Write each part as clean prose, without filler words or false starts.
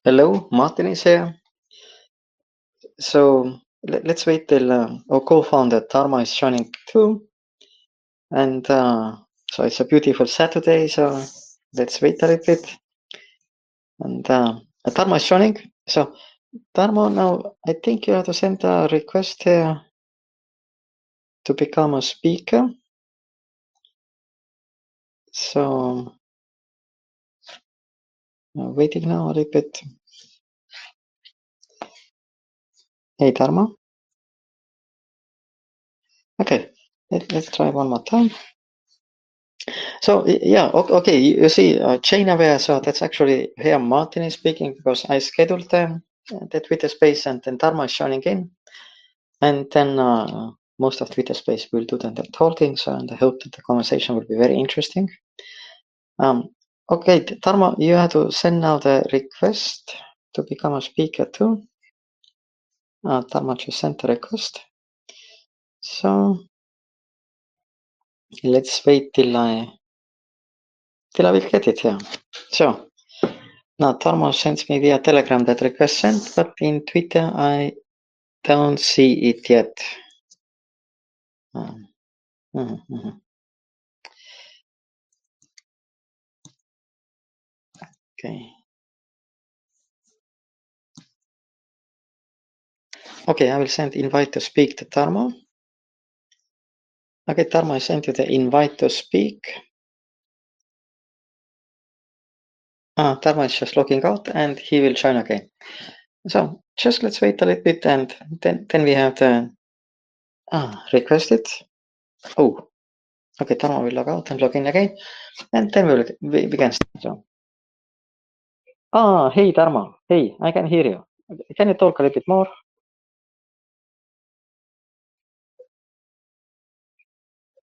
Hello, Martin is here. So let's wait till our co-founder Tarma is joining too. And so it's a beautiful Saturday, so let's wait a little bit. And Tarma is joining. So Tarma, now I think you have to send a request here to become a speaker. So waiting now a little bit. Hey Tarma. Okay, let's try one more time. So yeah, okay, you see, ChainAware, so that's actually here Martin is speaking because I scheduled the Twitter space and then Dharma is joining in. And then most of Twitter space will do the talking, so and I hope that the conversation will be very interesting. Okay, Dharma, you have to send now the request to become a speaker too. Dharma just sent the request. So let's wait till I will get it here. So now Tarmo sends me via Telegram that request sent, but in Twitter I don't see it yet. Okay. Okay, I will send invite to speak to Tarmo. Okay, Tarmo, I sent you the invite to speak. Tarmo is just logging out and he will join again. So just let's wait a little bit and then we have the request it. Oh, okay, Tarmo will log out and log in again and then we can start. So. Hey Tarmo, hey, I can hear you. Can you talk a little bit more?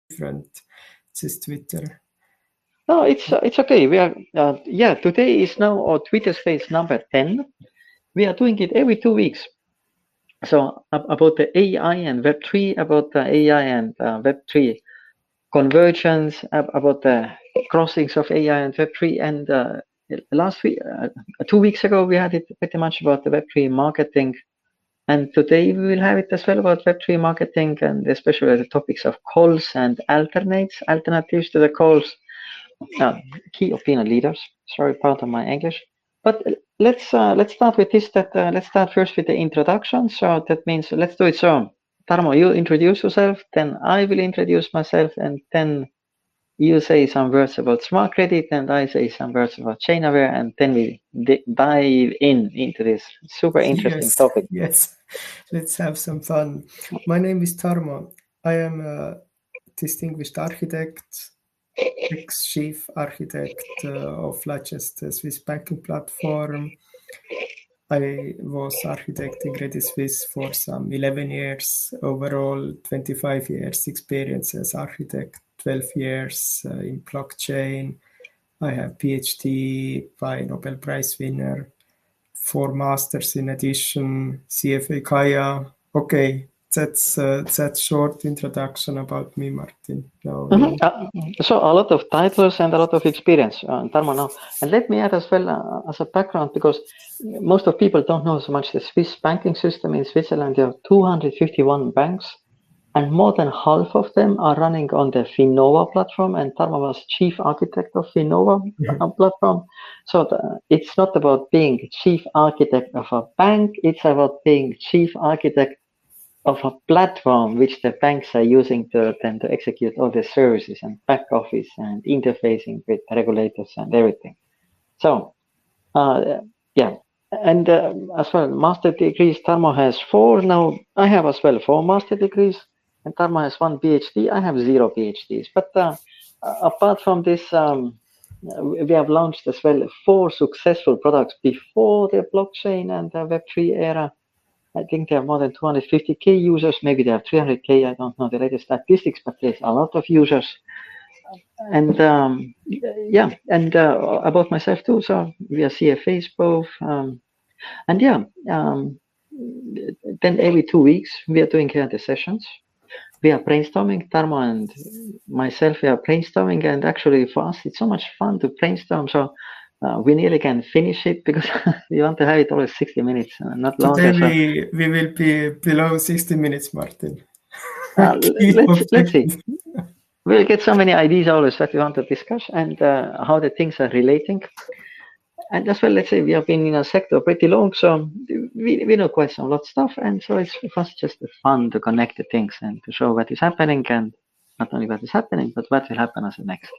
Different. This Twitter. No, it's okay. We are today is now our Twitter space number 10. We are doing it every 2 weeks. So about the AI and Web3, about the AI and Web3 convergence, about the crossings of AI and Web3. And last week, 2 weeks ago, we had it pretty much about the Web3 marketing. And today we will have it as well about Web3 marketing and especially the topics of KOLs and alternatives to the KOLs. Key opinion leaders. Sorry, pardon my English. But let's start with this. Let's start first with the introduction. So that means let's do it. So Tarmo, you introduce yourself, then I will introduce myself, and then you say some words about smart credit, and I say some words about ChainAware, and then we dive into this super interesting topic. Yes, let's have some fun. My name is Tarmo. I am a distinguished architect, ex-chief architect of largest Swiss banking platform. I was architect in Credit Suisse for some 11 years, overall 25 years experience as architect, 12 years in blockchain. I have PhD by Nobel Prize winner, 4 masters in addition, CFA Kaya. Okay, that's short introduction about me, Martin. No, so a lot of titles and a lot of experience, Tarmo now. And let me add as well as a background, because most of people don't know so much the Swiss banking system. In Switzerland, there are 251 banks, and more than half of them are running on the Finnova platform. And Tarmo was chief architect of Finnova platform. So it's not about being chief architect of a bank. It's about being chief architect of a platform which the banks are using to execute all the services and back office and interfacing with regulators and everything. So, and as well, master degrees, Tarmo has 4. Now, I have as well 4 master degrees, and Tarmo has 1 PhD. I have 0 PhDs. But apart from this, we have launched as well 4 successful products before the blockchain and the Web3 era. I think there are more than 250K users. Maybe there are 300K. I don't know the latest statistics, but there's a lot of users. And about myself too. So we are CFAs both. Then every 2 weeks we are doing here the sessions. We are brainstorming. Tarmo and myself, we are brainstorming, and actually for us it's so much fun to brainstorm. So we nearly can finish it because we want to have it always 60 minutes, not longer. Today we will be below 60 minutes, Martin. Let's see. We'll get so many ideas always that we want to discuss and how the things are relating. And as well, let's say we have been in a sector pretty long, so we know quite some lot of stuff, and so it was just fun to connect the things and to show what is happening, and not only what is happening, but what will happen as the next.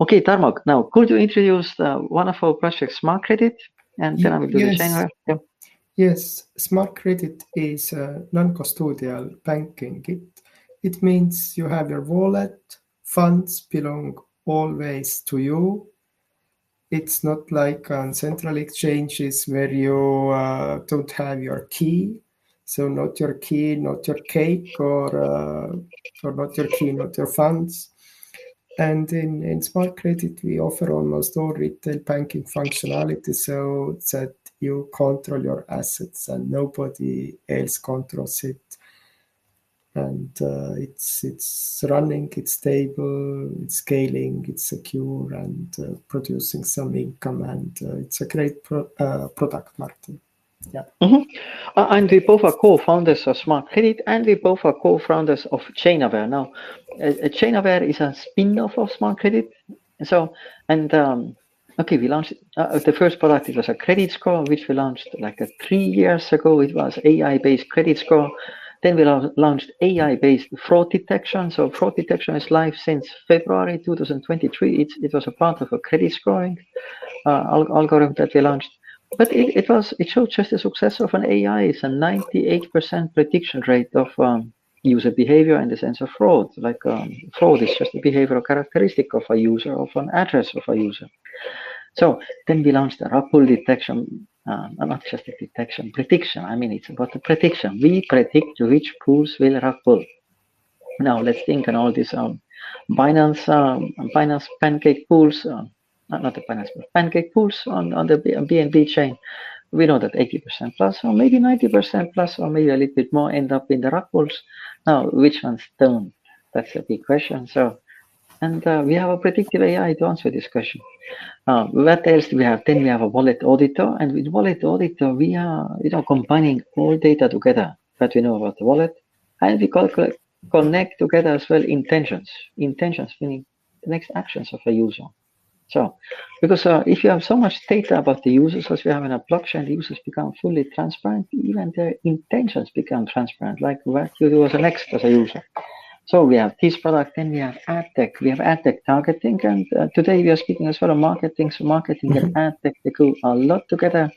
Okay, Tarmo, now could you introduce one of our projects, Smart Credit, and then I will do the ChainAware. Yeah. Yes, Smart Credit is non-custodial banking. It means you have your wallet, funds belong always to you. It's not like on central exchanges where you don't have your key. So not your key, not your cake, or not your key, not your funds. And in Smart Credit, we offer almost all retail banking functionality so that you control your assets and nobody else controls it. And it's running, it's stable, it's scaling, it's secure, and producing some income. And it's a great product, Martin. Yeah. And we both are co-founders of Smart Credit, and we both are co-founders of ChainAware. Now, ChainAware is a spin-off of Smart Credit. So, and okay, we launched the first product. It was a credit score, which we launched like 3 years ago. It was AI-based credit score. Then we launched AI-based fraud detection. So fraud detection is live since February 2023. It was a part of a credit scoring algorithm that we launched. But it showed just the success of an AI. It's a 98% prediction rate of user behavior in the sense of fraud. Like fraud is just a behavioral characteristic of a user, of an address of a user. So then we launched a rug pull detection, not just a detection, prediction. I mean, it's about the prediction. We predict which pools will rug pull. Now let's think on all these Binance pancake pools. Not the Binance, but pancake pools on the BNB chain. We know that 80% plus, or maybe 90% plus, or maybe a little bit more end up in the rug pulls. Now, which ones don't? That's a big question. So, and we have a predictive AI to answer this question. What else do we have? Then we have a wallet auditor, and with wallet auditor, we are combining all data together that we know about the wallet, and we connect together as well intentions. Intentions meaning the next actions of a user. So, because if you have so much data about the users as we have in a blockchain, the users become fully transparent. Even their intentions become transparent, like what you do as a next as a user. So we have this product, then we have ad tech. We have ad tech targeting, and today we are speaking as well of marketing. So marketing and ad tech, they go a lot together.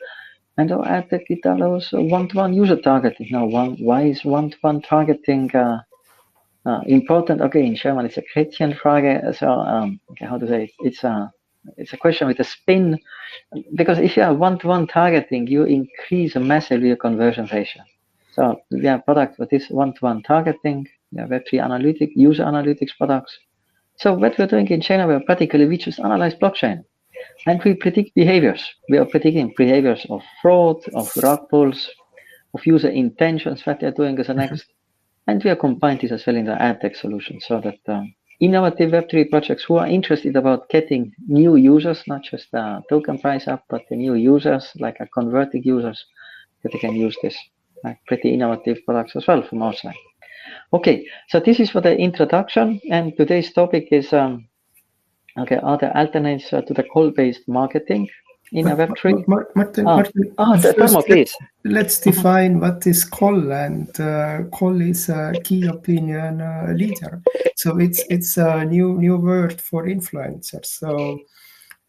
And our ad tech, it allows one-to-one user targeting. Now, why is one-to-one targeting important? Okay, in German it's a Gretchenfrage. So okay, how to say it? It's a question with a spin, because if you have one-to-one targeting, you increase massively your conversion ratio. So we have products for this one-to-one targeting. We have Web3 analytics, user analytics products. So what we're doing in ChainAware, practically, we just analyze blockchain and we predict behaviors. We are predicting behaviors of fraud, of rug pulls, of user intentions, what they're doing as a next. And we are combined this as well in the ad tech solution, so that innovative Web3 projects who are interested about getting new users, not just the token price up, but the new users, like converting users, that they can use this. Pretty innovative products as well from our side. Okay, so this is for the introduction, and today's topic is okay, are there alternatives to the call-based marketing in a Web3? Martin, Tarmo, please. Let's define what is call, and call is a key opinion leader. So it's a new word for influencers. So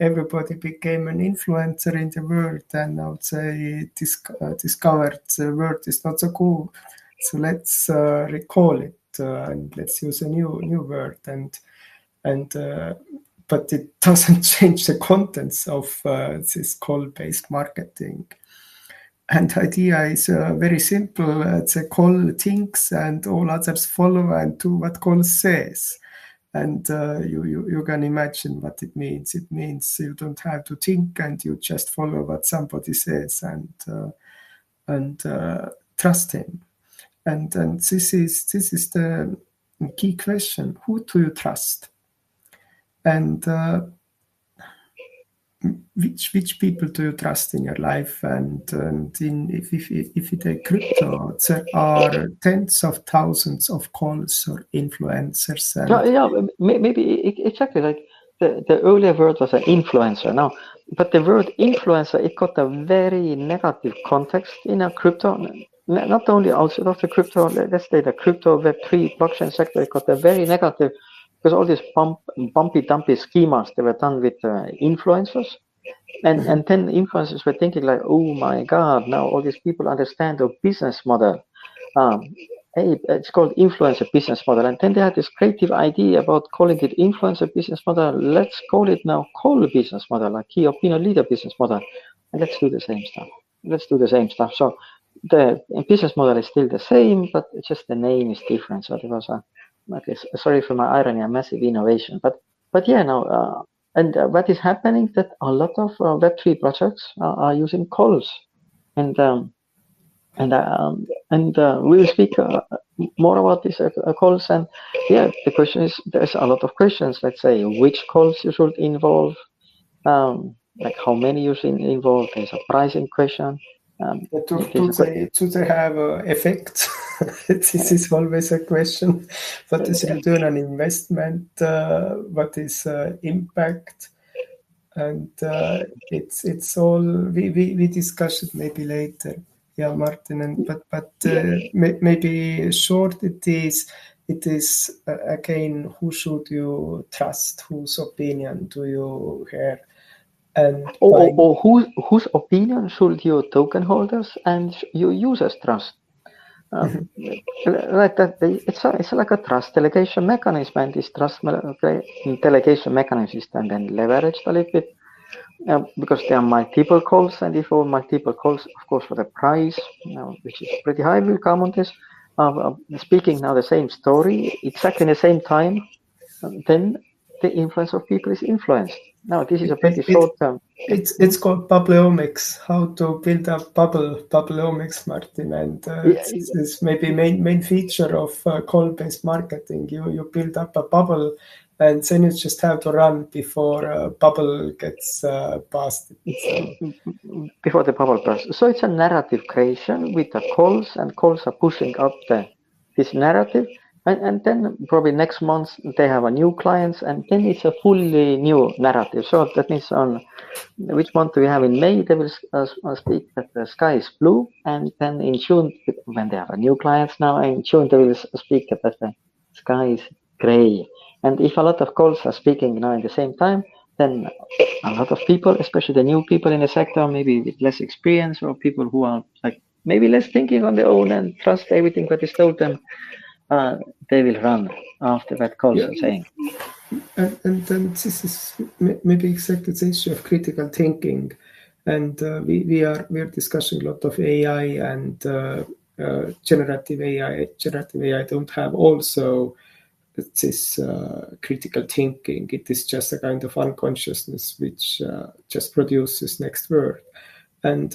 everybody became an influencer in the world, and I would say discovered the word is not so cool. So let's recall it and let's use a new word, and but it doesn't change the contents of this call-based marketing. And the idea is very simple. It's a call thinks and all others follow and do what call says. And you can imagine what it means. It means you don't have to think, and you just follow what somebody says and trust him. And this is the key question: who do you trust? And which people do you trust in your life? And if you take crypto, there are tens of thousands of calls or influencers. And maybe exactly like the earlier word was an influencer. Now, but the word influencer, it got a very negative context in a crypto. Not only outside of the crypto, let's say the crypto Web3 blockchain sector, it got a very negative because all these bumpy dumpy schemas they were done with influencers. And then influencers were thinking like, oh my God, now all these people understand the business model. Hey, it's called influencer business model. And then they had this creative idea about calling it influencer business model. Let's call it now call business model, like key opinion leader business model. And let's do the same stuff. Let's do the same stuff. So the business model is still the same, but it's just the name is different. So there was sorry for my irony, a massive innovation. But yeah, now, and what is happening that a lot of Web3 projects are using calls. And we will speak more about this calls. And yeah, the question is, there's a lot of questions. Let's say which calls you should involve, like how many you should involve. There's a pricing question. Do they have effect? This is always a question. What is return on investment? What is impact? And it's all we discuss it maybe later. Yeah, Martin. And but maybe short it is again, who should you trust? Whose opinion do you hear? And or whose opinion should your token holders and your users trust? Like that, it's like a trust delegation mechanism, and this trust delegation mechanism is then leveraged a little bit because there are multiple calls, and if all multiple calls, of course, for the price, which is pretty high, will come on this. Speaking now the same story, exactly in the same time, then the influence of people is influenced. Now, this is a pretty short term. It's called Bubble-omics, how to build up Bubble-omics, Martin. And this is maybe main feature of call-based marketing. You build up a bubble, and then you just have to run before bubble gets busted. Before the bubble bursts. So it's a narrative creation with the calls, and calls are pushing up this narrative. And then probably next month they have a new clients, and then it's a fully new narrative. So that means on which month do we have in May, they will speak that the sky is blue, and then in June, when they have a new clients now, in June they will speak that the sky is gray. And if a lot of calls are speaking now at the same time, then a lot of people, especially the new people in the sector, maybe with less experience, or people who are like maybe less thinking on their own and trust everything that is told them, they will run after that calls are saying. And then this is maybe exactly the issue of critical thinking. And we are discussing a lot of AI and generative AI. Generative AI don't have also this critical thinking. It is just a kind of unconsciousness which just produces next word. And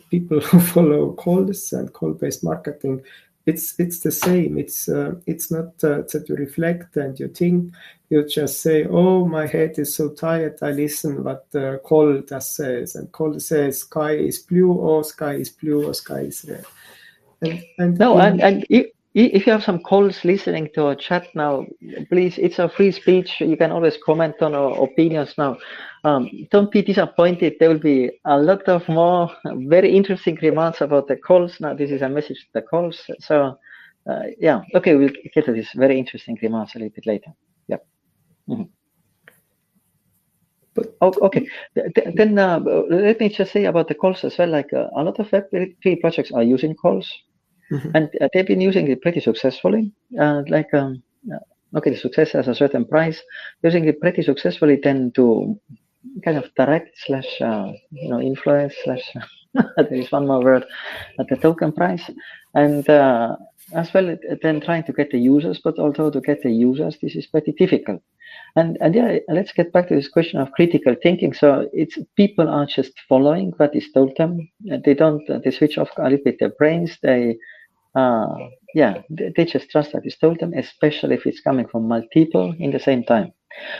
people who follow calls and call-based marketing, it's the same. It's not that you reflect and you think. You just say, "Oh, my head is so tired. I listen what the call does says." And call says, "Sky is blue," or "Sky is blue," or "Sky is red." And if you have some calls listening to a chat now, please, it's a free speech. You can always comment on our opinions now. Don't be disappointed. There will be a lot of more very interesting remarks about the calls. Now, this is a message to the calls. So, yeah, okay, we'll get to this very interesting remarks a little bit later. Yeah. Mm-hmm. Okay, then let me just say about the calls as well. Like a lot of Web3 projects are using calls. Mm-hmm. And they've been using it pretty successfully. The success has a certain price. Using it pretty successfully, then to kind of direct / influence / there is one more word at the token price, and as well then trying to get the users. But although to get the users, this is pretty difficult. And yeah, let's get back to this question of critical thinking. So it's people are just following what is told them. They switch off a little bit their brains. They just trust that it's told them, especially if it's coming from multiple in the same time.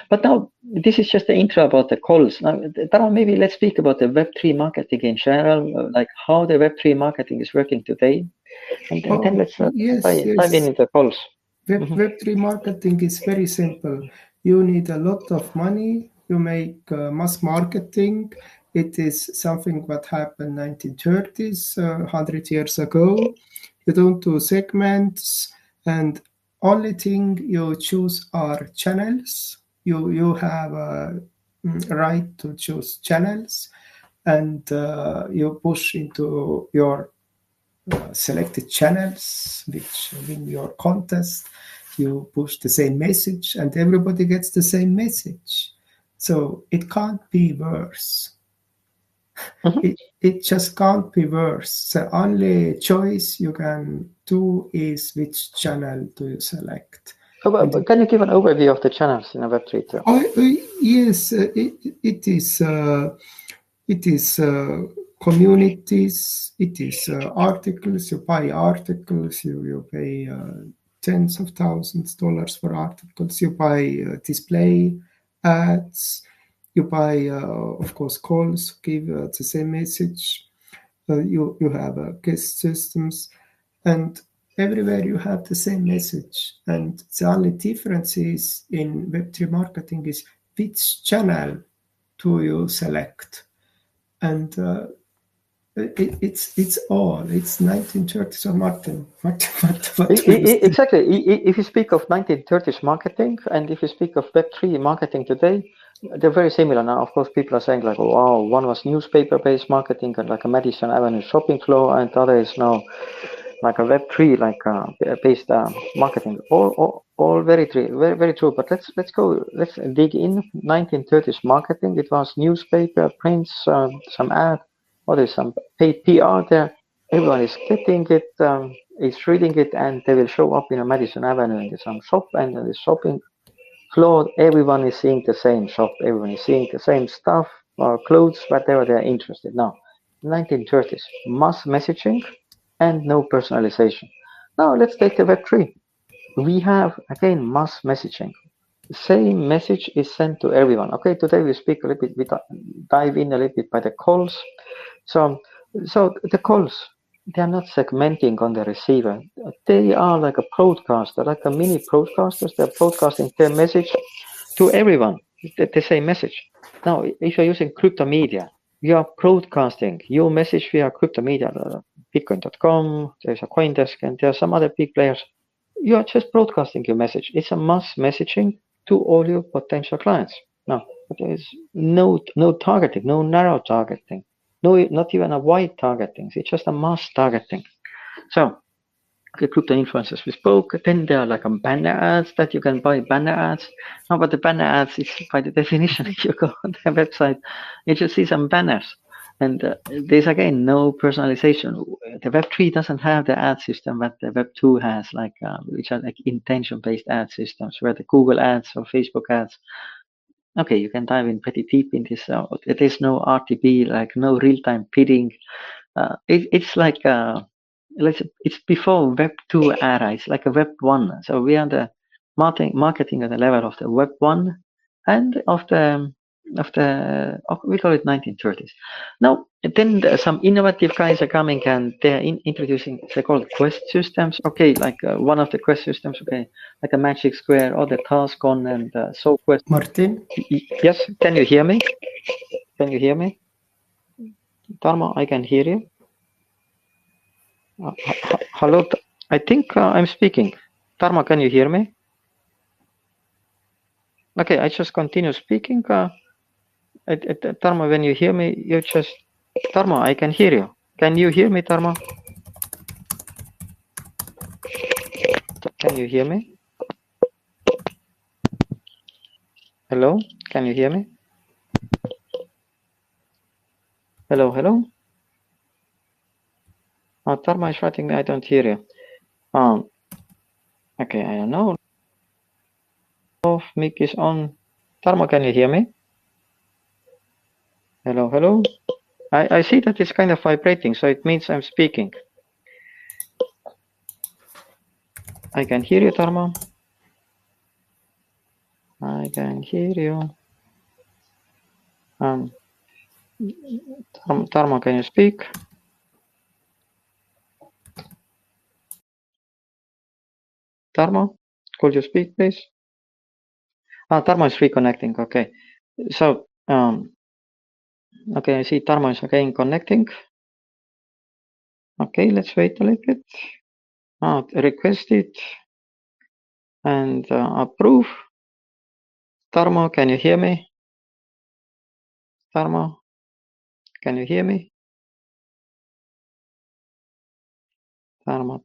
But now this is just the intro about the calls. Now, Tara, maybe let's speak about the Web3 marketing in general, like how the Web3 marketing is working today, and then let's dive into the calls. Web3 marketing is very simple. You need a lot of money. You make mass marketing. It is something that happened 1930s, 100 years ago. You don't do segments, and only thing you choose are channels. You have a right to choose channels, and you push into your selected channels which win your contest. You push the same message and everybody gets the same message. So it can't be worse. It just can't be worse. The only choice you can do is which channel do you select. So, can you give an overview of the channels in a Web3 too? Yes, it is communities, it is articles. You buy articles, you pay tens of thousands of dollars for articles. You buy display ads. You buy, of course, calls, give the same message. You have guest systems, and everywhere you have the same message. And the only difference is in Web3 marketing is which channel do you select. And it's all. It's 1930s. So Martin. Exactly. If you speak of 1930s marketing and if you speak of Web3 marketing today, they're very similar now. Of course, people are saying like, oh, wow, one was newspaper-based marketing and like a Madison Avenue shopping floor, and the other is now like a Web3 based marketing. All very true, very true. But let's dig in. 1930s marketing. It was newspaper, prints, some ad. Or there's some paid PR there. Everyone is getting it, is reading it, and they will show up in a Madison Avenue in some shop, and the shopping floor, everyone is seeing the same shop, everyone is seeing the same stuff or clothes, whatever they're interested. Now, 1930s, mass messaging and no personalization. Now, let's take the Web3. We have, again, mass messaging. The same message is sent to everyone. Okay, today we speak a little bit, we dive in a little bit by the calls. So the calls, they are not segmenting on the receiver. They are like a broadcaster, like a mini broadcasters. They're broadcasting their message to everyone, the same message. Now, if you're using crypto media, you are broadcasting your message via crypto media, Bitcoin.com, there's a CoinDesk, and there are some other big players. You are just broadcasting your message. It's a mass messaging to all your potential clients. Now, there is no targeting, no narrow targeting. No, not even a wide targeting. It's just a mass targeting. So the crypto influencers we spoke. Then there are like banner ads that you can buy banner ads. No, but the banner ads is by the definition. If you go on their website, you just see some banners. And there's again no personalization. The Web3 doesn't have the ad system that the Web2 has, which are like intention-based ad systems, where the Google ads or Facebook ads. Okay, you can dive in pretty deep in this. There's no RTB, like no real-time bidding. It's like it's before Web2 era. It's like a Web1. So we are the marketing at the level of the Web1 and of the we call it 1930s. Now then some innovative guys are coming and they're introducing, they're called quest systems. Okay, like one of the quest systems, okay, like a Magic Square or the Taskon and so quest. Martin? Yes, can you hear me? Can you hear me? Tarmo, I can hear you. Hello, I think I'm speaking. Tarmo, can you hear me? Okay, I just continue speaking. Tarmo, when you hear me, you just... Tarmo, I can hear you. Can you hear me, Tarmo? Can you hear me? Hello, can you hear me? Hello, hello? Oh, Tarmo is writing me, I don't hear you. Okay, I don't know. Off, mic is on. Tarmo, can you hear me? Hello, hello? I see that it's kind of vibrating, so it means I'm speaking. I can hear you, Tarmo. I can hear you. Tarmo, can you speak? Tarmo, could you speak, please? Tarmo is reconnecting. Okay. So, okay, I see Tarmo is again connecting. Okay, let's wait a little bit. Request it and approve. Tarmo, can you hear me? Tarmo, can you hear me? Tarmo,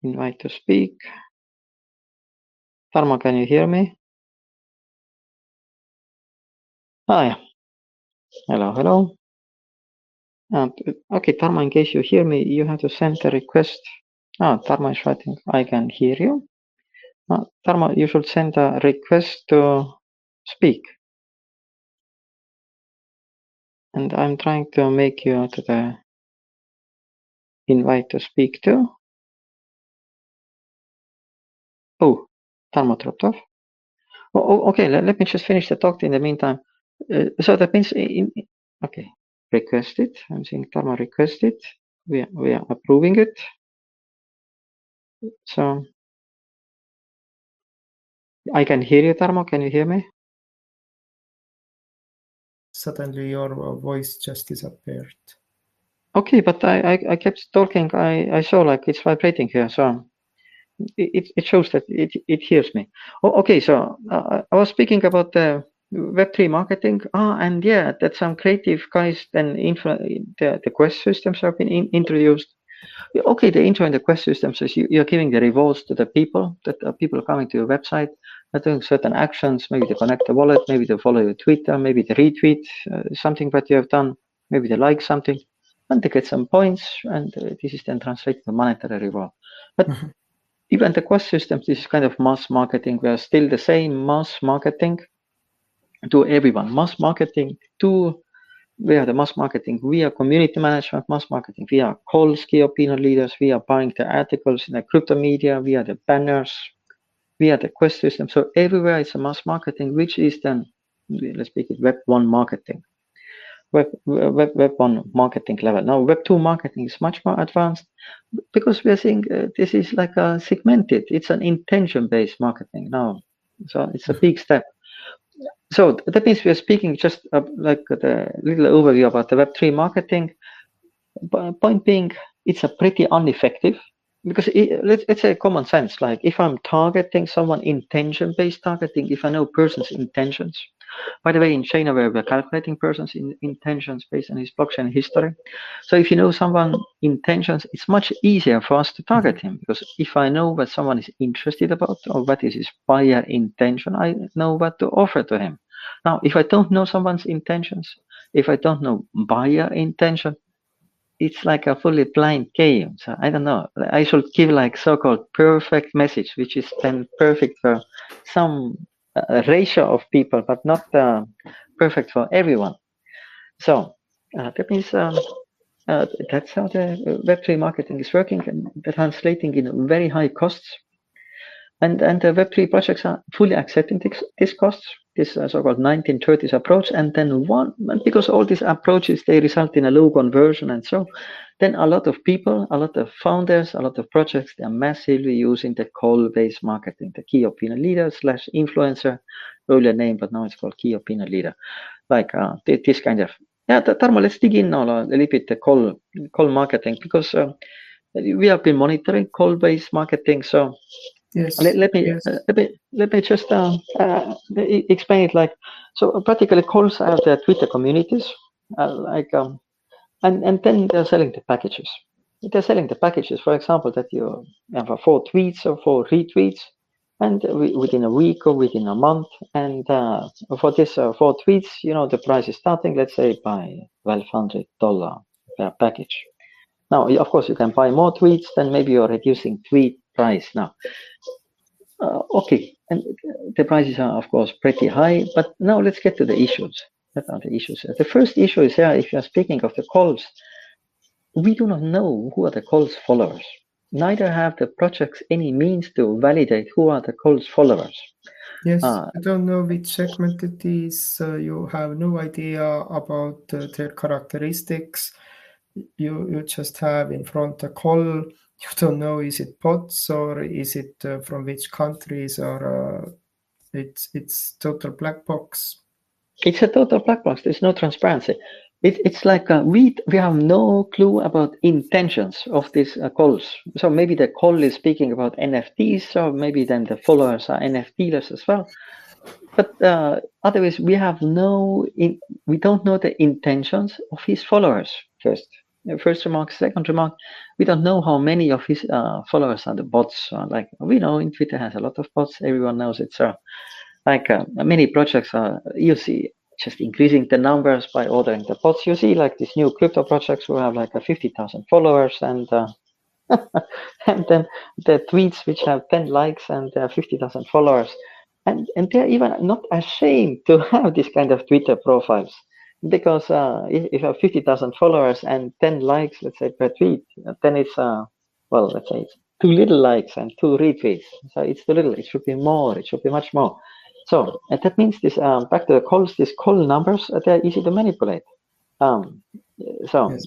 invite to speak. Tarmo, can you hear me? Yeah. Hello, hello. Okay, Tarmo, in case you hear me, you have to send a request. Tarmo is writing, I can hear you. Tarmo, you should send a request to speak. And I'm trying to make you to the invite to speak to. Oh, Tarmo dropped off. Okay, let me just finish the talk in the meantime. So that means, okay, requested. I'm saying Tarmo requested. We are approving it. So I can hear you, Tarmo. Can you hear me? Suddenly your voice just disappeared. Okay, but I kept talking. I saw like it's vibrating here, so it shows that it hears me. Okay, so I was speaking about the Web3 marketing. And yeah, that some creative guys then the quest systems have been introduced. Okay, the intro and the quest systems is you're giving the rewards to the people that people coming to your website, are doing certain actions. Maybe they connect the wallet, maybe they follow your Twitter, maybe they retweet something that you have done, maybe they like something, and they get some points, and this is then translated to monetary reward. But even the quest systems, this is kind of mass marketing. We are still the same mass marketing to everyone. Mass marketing to we are the mass marketing, we are community management, mass marketing, we are KOLs, key opinion leaders, we are buying the articles in the crypto media, we are the banners, we are the quest system. So everywhere it's a mass marketing, which is then, let's speak it, Web1 marketing. Web1 marketing level. Now Web2 marketing is much more advanced because we are seeing this is like a segmented, it's an intention-based marketing now. So it's a big step. So that means we are speaking just like the little overview about the Web3 marketing. Point being, it's a pretty ineffective because let's say common sense. Like if I'm targeting someone, intention-based targeting, if I know person's intentions. By the way, in ChainAware, we're calculating person's intentions based on his blockchain history. So if you know someone's intentions, it's much easier for us to target him because if I know what someone is interested about or what is his buyer intention, I know what to offer to him. Now, if I don't know someone's intentions, if I don't know buyer intention, it's like a fully blind game. So I don't know. I should give like so-called perfect message, which is then perfect for some ratio of people, but not perfect for everyone. So that means that's how the Web3 marketing is working, and translating in very high costs. And the Web3 projects are fully accepting these costs, this so-called 1930s approach. And then because all these approaches, they result in a low conversion. And so then a lot of people, a lot of founders, a lot of projects, they are massively using the call-based marketing, the key opinion leader / influencer, earlier name, but now it's called key opinion leader. Like this kind of, Tarmo, let's dig in now a little bit the call marketing, because we have been monitoring call-based marketing. So yes, let me just explain it. Like, so practically calls have their Twitter communities, and then they're selling the packages. They're selling the packages, for example, that you have 4 tweets or 4 retweets, and within a week or within a month. And for this 4 tweets, the price is starting, let's say, by $1,200 per package. Now, of course, you can buy more tweets, then maybe you're reducing tweet price. Now, okay, and the prices are, of course, pretty high, but now let's get to the issues. What are the issues? The first issue is if you're speaking of the calls, we do not know who are the calls followers. neither have the projects any means to validate who are the KOLs followers. Yes, you don't know which segment it is. You have no idea about their characteristics. You just have in front a call. You don't know, is it bots or is it from which countries, or it's total black box. It's a total black box. There's no transparency. It's like we have no clue about intentions of these calls. So maybe the call is speaking about NFTs, or maybe then the followers are NFTless as well. But otherwise, we don't know the intentions of his followers. First remark. Second remark, we don't know how many of his followers are the bots. Like we know, in Twitter has a lot of bots. Everyone knows it. So like many projects are, you see, just increasing the numbers by ordering the bots. You see, like these new crypto projects who have like 50,000 followers, and and then the tweets which have 10 likes and 50,000 followers, and they're even not ashamed to have this kind of Twitter profiles, because if you have 50,000 followers and 10 likes, let's say, per tweet, then it's well, let's say it's too little likes and 2 retweets. So it's too little. It should be more. It should be much more. So that means this back to the calls. These call numbers, they're easy to manipulate. So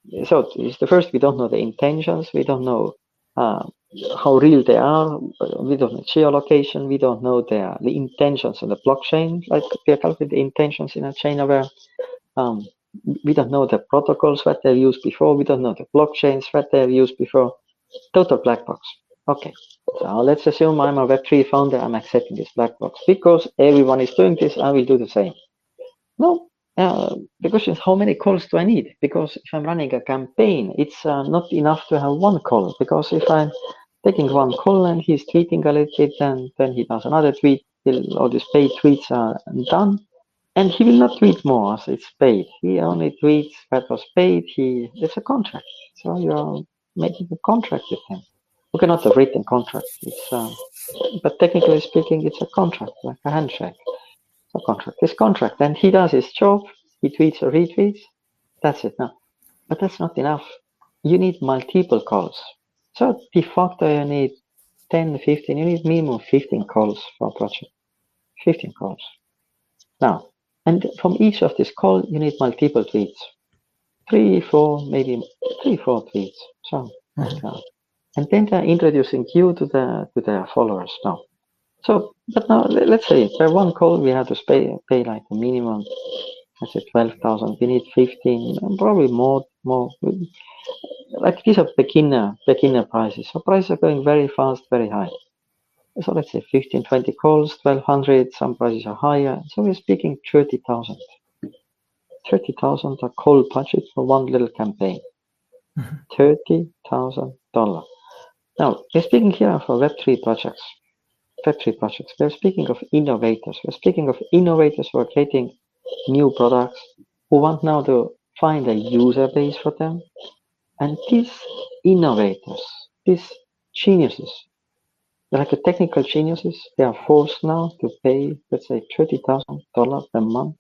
Yes. so it's the first, we don't know the intentions. We don't know how real they are. We don't know geolocation. We don't know the intentions on the blockchain. Like we calculate the intentions in a ChainAware. We don't know the protocols that they've used before. We don't know the blockchains that they've used before. Total black box. Okay, so let's assume I'm a Web3 founder. I'm accepting this black box because everyone is doing this. I will do the same. No, the question is, how many calls do I need? Because if I'm running a campaign, it's not enough to have one call. Because if I'm taking one call and he's tweeting a little bit, and then he does another tweet, all these paid tweets are done, and he will not tweet more as it's paid. He only tweets that was paid. It's a contract. So you're making a contract with him. You cannot have written contract. But technically speaking, it's a contract, like a handshake. A contract. This contract, and he does his job. He tweets or retweets. That's it. No, but that's not enough. You need multiple calls. So de facto, you need 10, 15. You need minimum 15 calls for a project. 15 calls. Now, and from each of these calls, you need multiple tweets. 3, 4, maybe 3, 4 tweets. So, and then they're introducing you to their followers now. So, but now let's say per one call we have to pay like a minimum, let's say 12,000. We need 15, probably more. Like these are beginner prices. So prices are going very fast, very high. So let's say 15, 20 calls, 1,200. Some prices are higher. So we're speaking 30,000. 30,000 a call budget for one little campaign. $30,000. Now we're speaking here for Web3 projects. Web3 projects. We're speaking of innovators. We're speaking of innovators who are creating new products, who want now to find a user base for them. And these innovators, these geniuses, they're like the technical geniuses, they are forced now to pay, let's say, $30,000 per month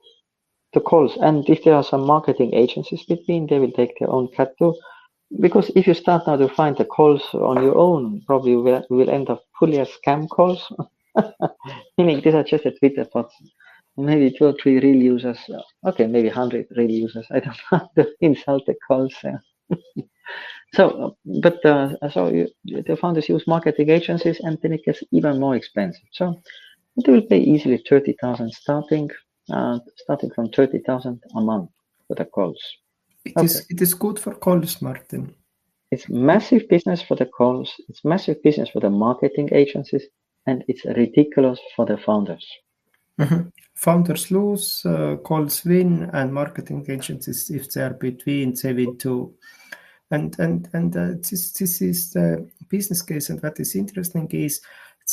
to calls. And if there are some marketing agencies between, they will take their own cut too. Because if you start now to find the calls on your own, probably you will end up fully as scam calls. Meaning these are just a Twitter bots. Maybe 2 or 3 real users. Okay, maybe 100 real users. I don't want to insult the calls. So, but so the founders use marketing agencies, and then it gets even more expensive. So they will pay easily 30,000 starting from 30,000 a month for the calls. It is good for calls, Martin. It's massive business for the calls. It's massive business for the marketing agencies, and it's ridiculous for the founders. Founders lose, calls win, and marketing agencies, if they are between, they win too. And this is the business case, and what is interesting is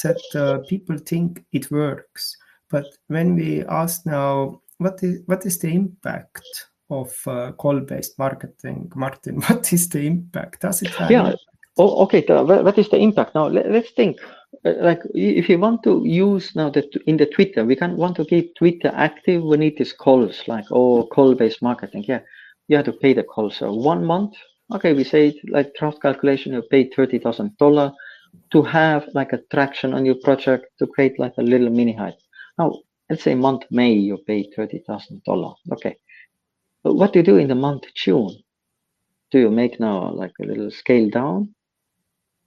that people think it works, but when we ask now, what is the impact of call-based marketing, Martin? What is the impact? Does it have? Yeah. Oh, okay. What is the impact? Now let's think. Like if you want to use now in the Twitter, we want to keep Twitter active. We need these calls, like call-based marketing. Yeah, you have to pay the calls. So 1 month Okay, we say like draft calculation, you pay $30,000 to have like a traction on your project to create like a little mini hide. Now, let's say month May, you pay $30,000. Okay, but what do you do in the month June? Do you make now like a little scale down?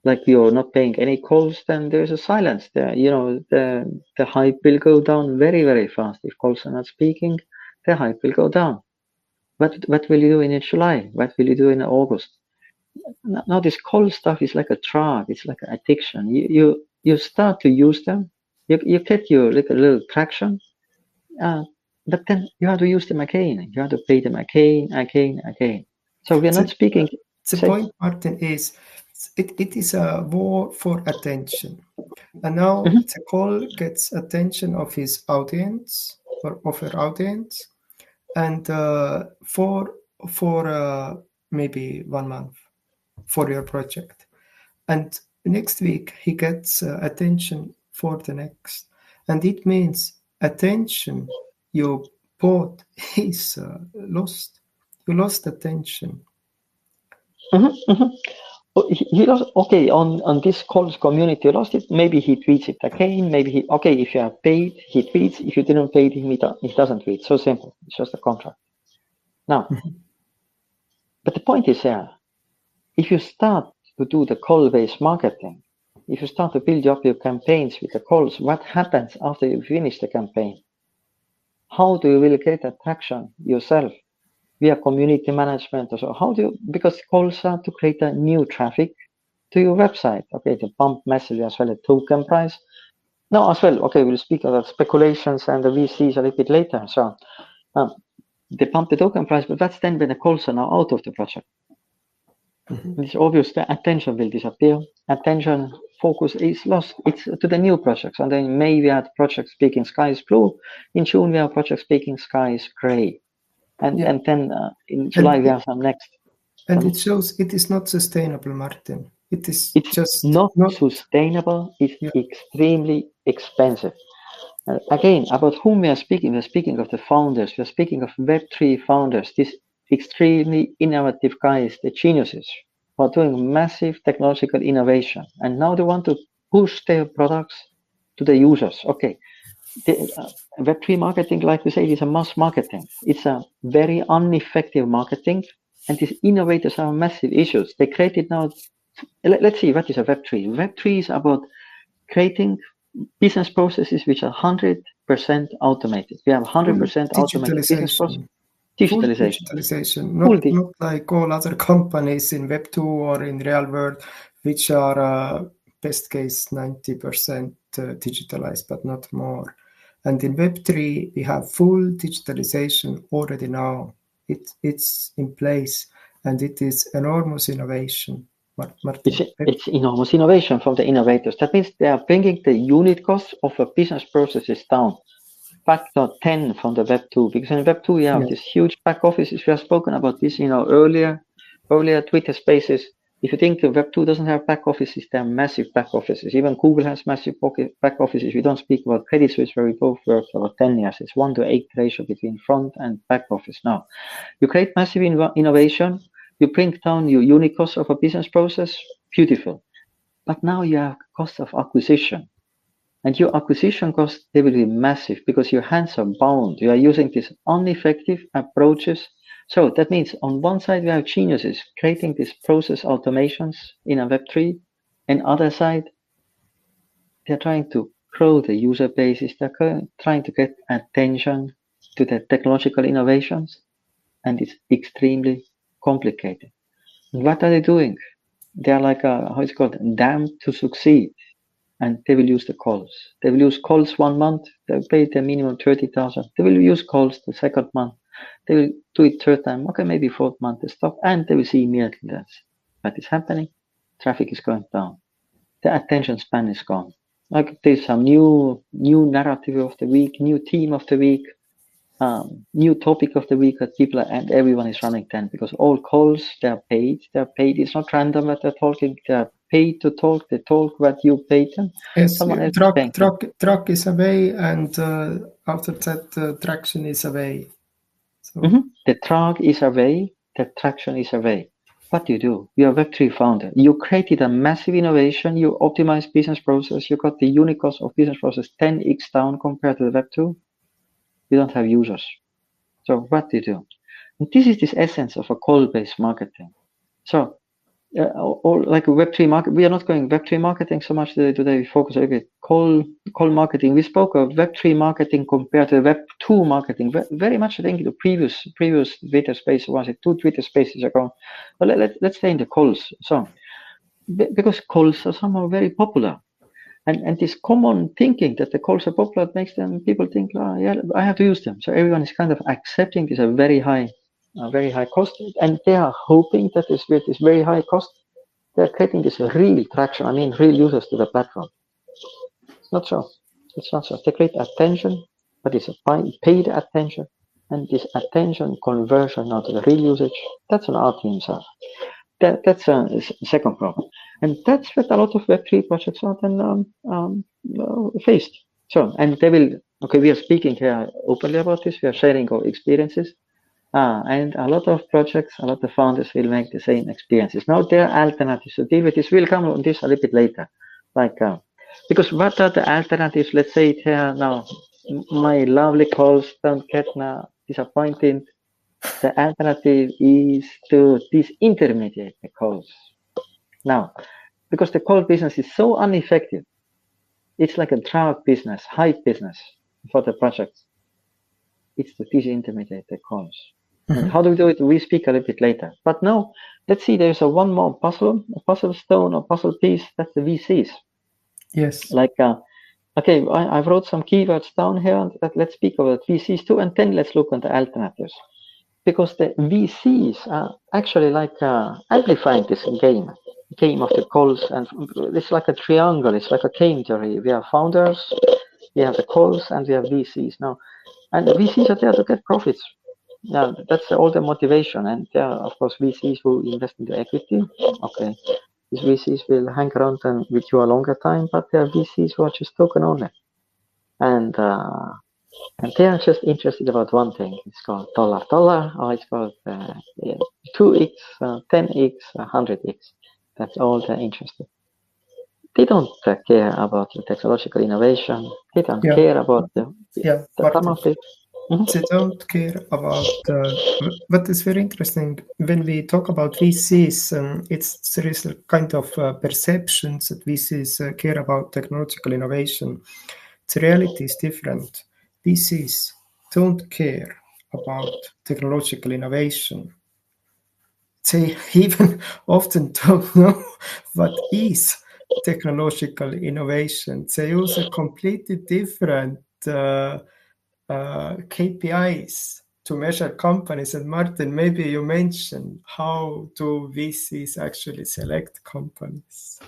Like you're not paying any calls, then there's a silence there. The hype will go down very, very fast. If calls are not speaking, the hype will go down. What will you do in July? What will you do in August? Now this call stuff is like a drug. It's like an addiction. You start to use them. You get your like a little traction, but then you have to use them again. You have to pay them again. So we are not speaking. The point, Martin, is it is a war for attention. And now the call gets attention of his audience or of her audience, and for maybe 1 month for your project. And next week he gets attention for the next. And it means attention you bought is lost. You lost attention. He lost, okay, on this calls community, you lost it. Maybe he tweets it again. Maybe if you have paid, he tweets. If you didn't pay him, he doesn't tweet. So simple. It's just a contract. Now, but the point is here, if you start to do the call-based marketing, if you start to build up your campaigns with the calls, what happens after you finish the campaign? How do you really get attraction yourself? Via community management or so. How do you, because calls are to create a new traffic to your website. Okay, to pump massively as well a token price. Now as well, okay, we'll speak about speculations and the VCs a little bit later. So they pump the token price, but that's then when the calls are now out of the project. It's obvious the attention will disappear. Attention focus is lost. It's to the new projects. And then in May we had projects speaking sky is blue. In June we have projects speaking sky is gray. And then in July we have some next. And it shows it is not sustainable, Martin. It's just not sustainable. It's extremely expensive. Again, about whom we are speaking of the founders. We are speaking of Web3 founders. These extremely innovative guys, the geniuses, who are doing massive technological innovation. And now they want to push their products to the users. Okay. Web3 marketing, like we say, is a mass marketing. It's a very ineffective marketing, and these innovators have massive issues. They created now. Let's see, what is a Web3? Web3 is about creating business processes which are 100% automated. We have 100% automated business process. Digitalization. Not like all other companies in Web2 or in real world, which are best case 90% digitalized, but not more. And in Web3, we have full digitalization already now. It's in place, and it is enormous innovation. Martin. It's enormous innovation from the innovators. That means they are bringing the unit cost of a business processes down. Factor 10 from the Web2, because in Web2 we have this huge back offices. We have spoken about this, earlier Twitter spaces. If you think Web2 doesn't have back offices, there are massive back offices. Even Google has massive back offices. We don't speak about Credit Suisse, where we both worked for 10 years. It's 1:8 ratio between front and back office. Now, you create massive innovation. You bring down your unit cost of a business process. Beautiful. But now you have cost of acquisition. And your acquisition costs, they will be massive because your hands are bound. You are using these ineffective approaches. So that means on one side, we have geniuses creating these process automations in a Web3. And other side, they're trying to grow the user bases. They're trying to get attention to the technological innovations. And it's extremely complicated. What are they doing? They are like damned to succeed. And they will use the calls. They will use calls 1 month. They'll pay the minimum 30,000. They will use calls the second month. They will do it third time. Okay, maybe fourth month they stop, and they will see immediately that what is happening. Traffic is going down. The attention span is gone. Like there's some new narrative of the week, new theme of the week, new topic of the week that people and everyone is running then because all calls they're paid. They're paid. It's not random that they're talking. They're paid to talk. They talk what you paid them. Yes, truck is away, and after that, traction is away. So. The truck is away. The traction is away. what do? You're a Web3 founder. You created a massive innovation. You optimized business process. You got the unit cost of business process 10x down compared to the Web2. You don't have users. So what do? And this is this essence of a call-based marketing. So or like a Web3 market, we are not going Web3 marketing so much today. We focus a bit call marketing. We spoke of Web3 marketing compared to Web2 marketing. Very much, I think, the previous Twitter space, was it 2 Twitter spaces ago? But let's stay in the calls. So because calls are somehow very popular, and this common thinking that the calls are popular makes them people think, oh, yeah, I have to use them. So everyone is kind of accepting this a very high cost, and they are hoping that with this very high cost, they're creating this real traction. I mean, real users to the platform. It's not so. It's not so. They create attention, but it's a paid attention, and this attention conversion now to the real usage. That's an art in himself. That's a second problem, and that's what a lot of Web3 projects are then faced. So, and they will. Okay, we are speaking here openly about this. We are sharing our experiences. And a lot of projects, a lot of founders will make the same experiences. Now there are alternatives to deal with this. We'll come on this a little bit later. Like, because what are the alternatives? Let's say it here now, my lovely calls don't get now disappointed. The alternative is to disintermediate the calls. Now, because the call business is so ineffective, it's like a drought business, hype business for the projects. It's to disintermediate the calls. And how do we do it? We speak a little bit later. But now, let's see, there's one more puzzle stone or puzzle piece. That's the VCs. Yes. Like, okay, I wrote some keywords down here. Let's speak about VCs too, and then let's look at the alternatives. Because the VCs are actually like amplifying this game of the calls, and it's like a triangle. It's like a game theory. We have founders, we have the calls, and we have VCs now. And the VCs are there to get profits. Yeah, that's all the motivation. And there are, of course, VCs who invest into equity. Okay, these VCs will hang around and with you a longer time, but there are VCs who are just token only. And they are just interested about one thing. It's called dollar, or it's called 2x, 10x, 100x. That's all they're interested. They don't care about the technological innovation. They don't care about some of it. They don't care about. What is very interesting when we talk about VCs, there is a kind of perceptions that VCs care about technological innovation. The reality is different. VCs don't care about technological innovation. They even often don't know what is technological innovation. They use a completely different KPIs to measure companies. And Martin, maybe you mentioned how do VCs actually select companies?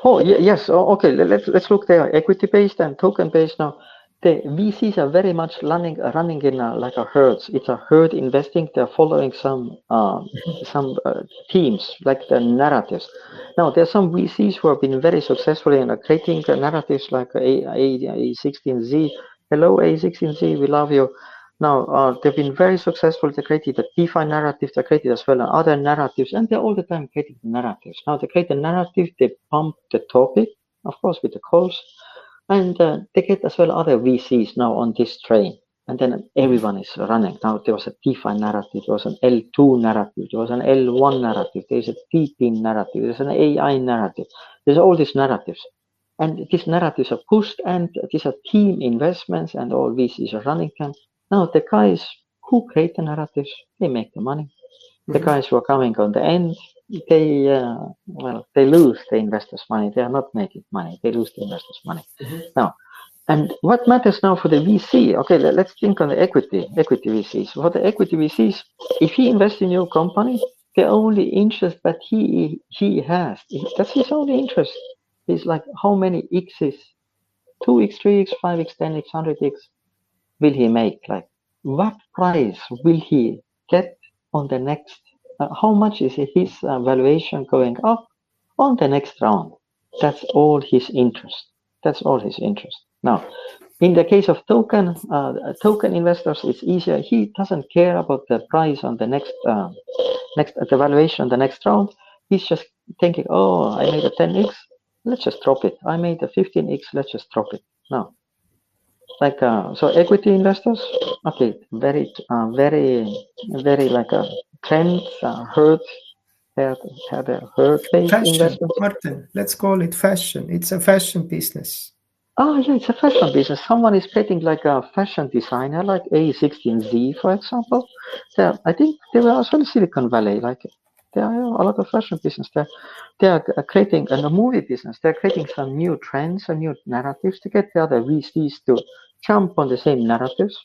Oh, yes. Okay, let's look there. Equity-based and token-based now. The VCs are very much running in like a herd. It's a herd investing. They're following some themes, like the narratives. Now, there are some VCs who have been very successful in creating narratives like A16Z. Hello, A16Z, we love you. Now, they've been very successful. They created the DeFi narrative. They created as well other narratives, and they're all the time creating narratives. Now, they create a narrative. They pump the topic, of course, with the calls. And they get as well other VCs now on this train. And then everyone is running. Now there was a DeFi narrative, there was an L2 narrative, there was an L1 narrative, there's a TP narrative, there's an AI narrative. There's all these narratives. And these narratives are pushed, and these are team investments, and all VCs are running them. Now the guys who create the narratives, they make the money. The guys who are coming on the end, they lose the investors' money. They are not making money. They lose the investors' money. Now, and what matters now for the VC? Okay, let's think on the equity VCs. For the equity VCs, if he invests in your company, the only interest that he has, that's his only interest. Is like how many X's, 2x, 3x, 5x, 10x, 100x will he make? Like what price will he get on the next? How much is his valuation going up on the next round? That's all his interest. That's all his interest. Now, in the case of token investors, it's easier. He doesn't care about the price on the next the valuation, the next round, he's just thinking, oh, I made a 10x, let's just drop it. I made a 15x, let's just drop it. No. Like, so equity investors, okay, very like a trends, herd, they're herd-based Fashion, investors. Martin, let's call it fashion. It's a fashion business. Oh yeah, it's a fashion business. Someone is betting like a fashion designer, like A16Z, for example. I think they were also in Silicon Valley. Like there are a lot of fashion business there. They are creating a movie business. They're creating some new trends and new narratives to get the other VCs to jump on the same narratives.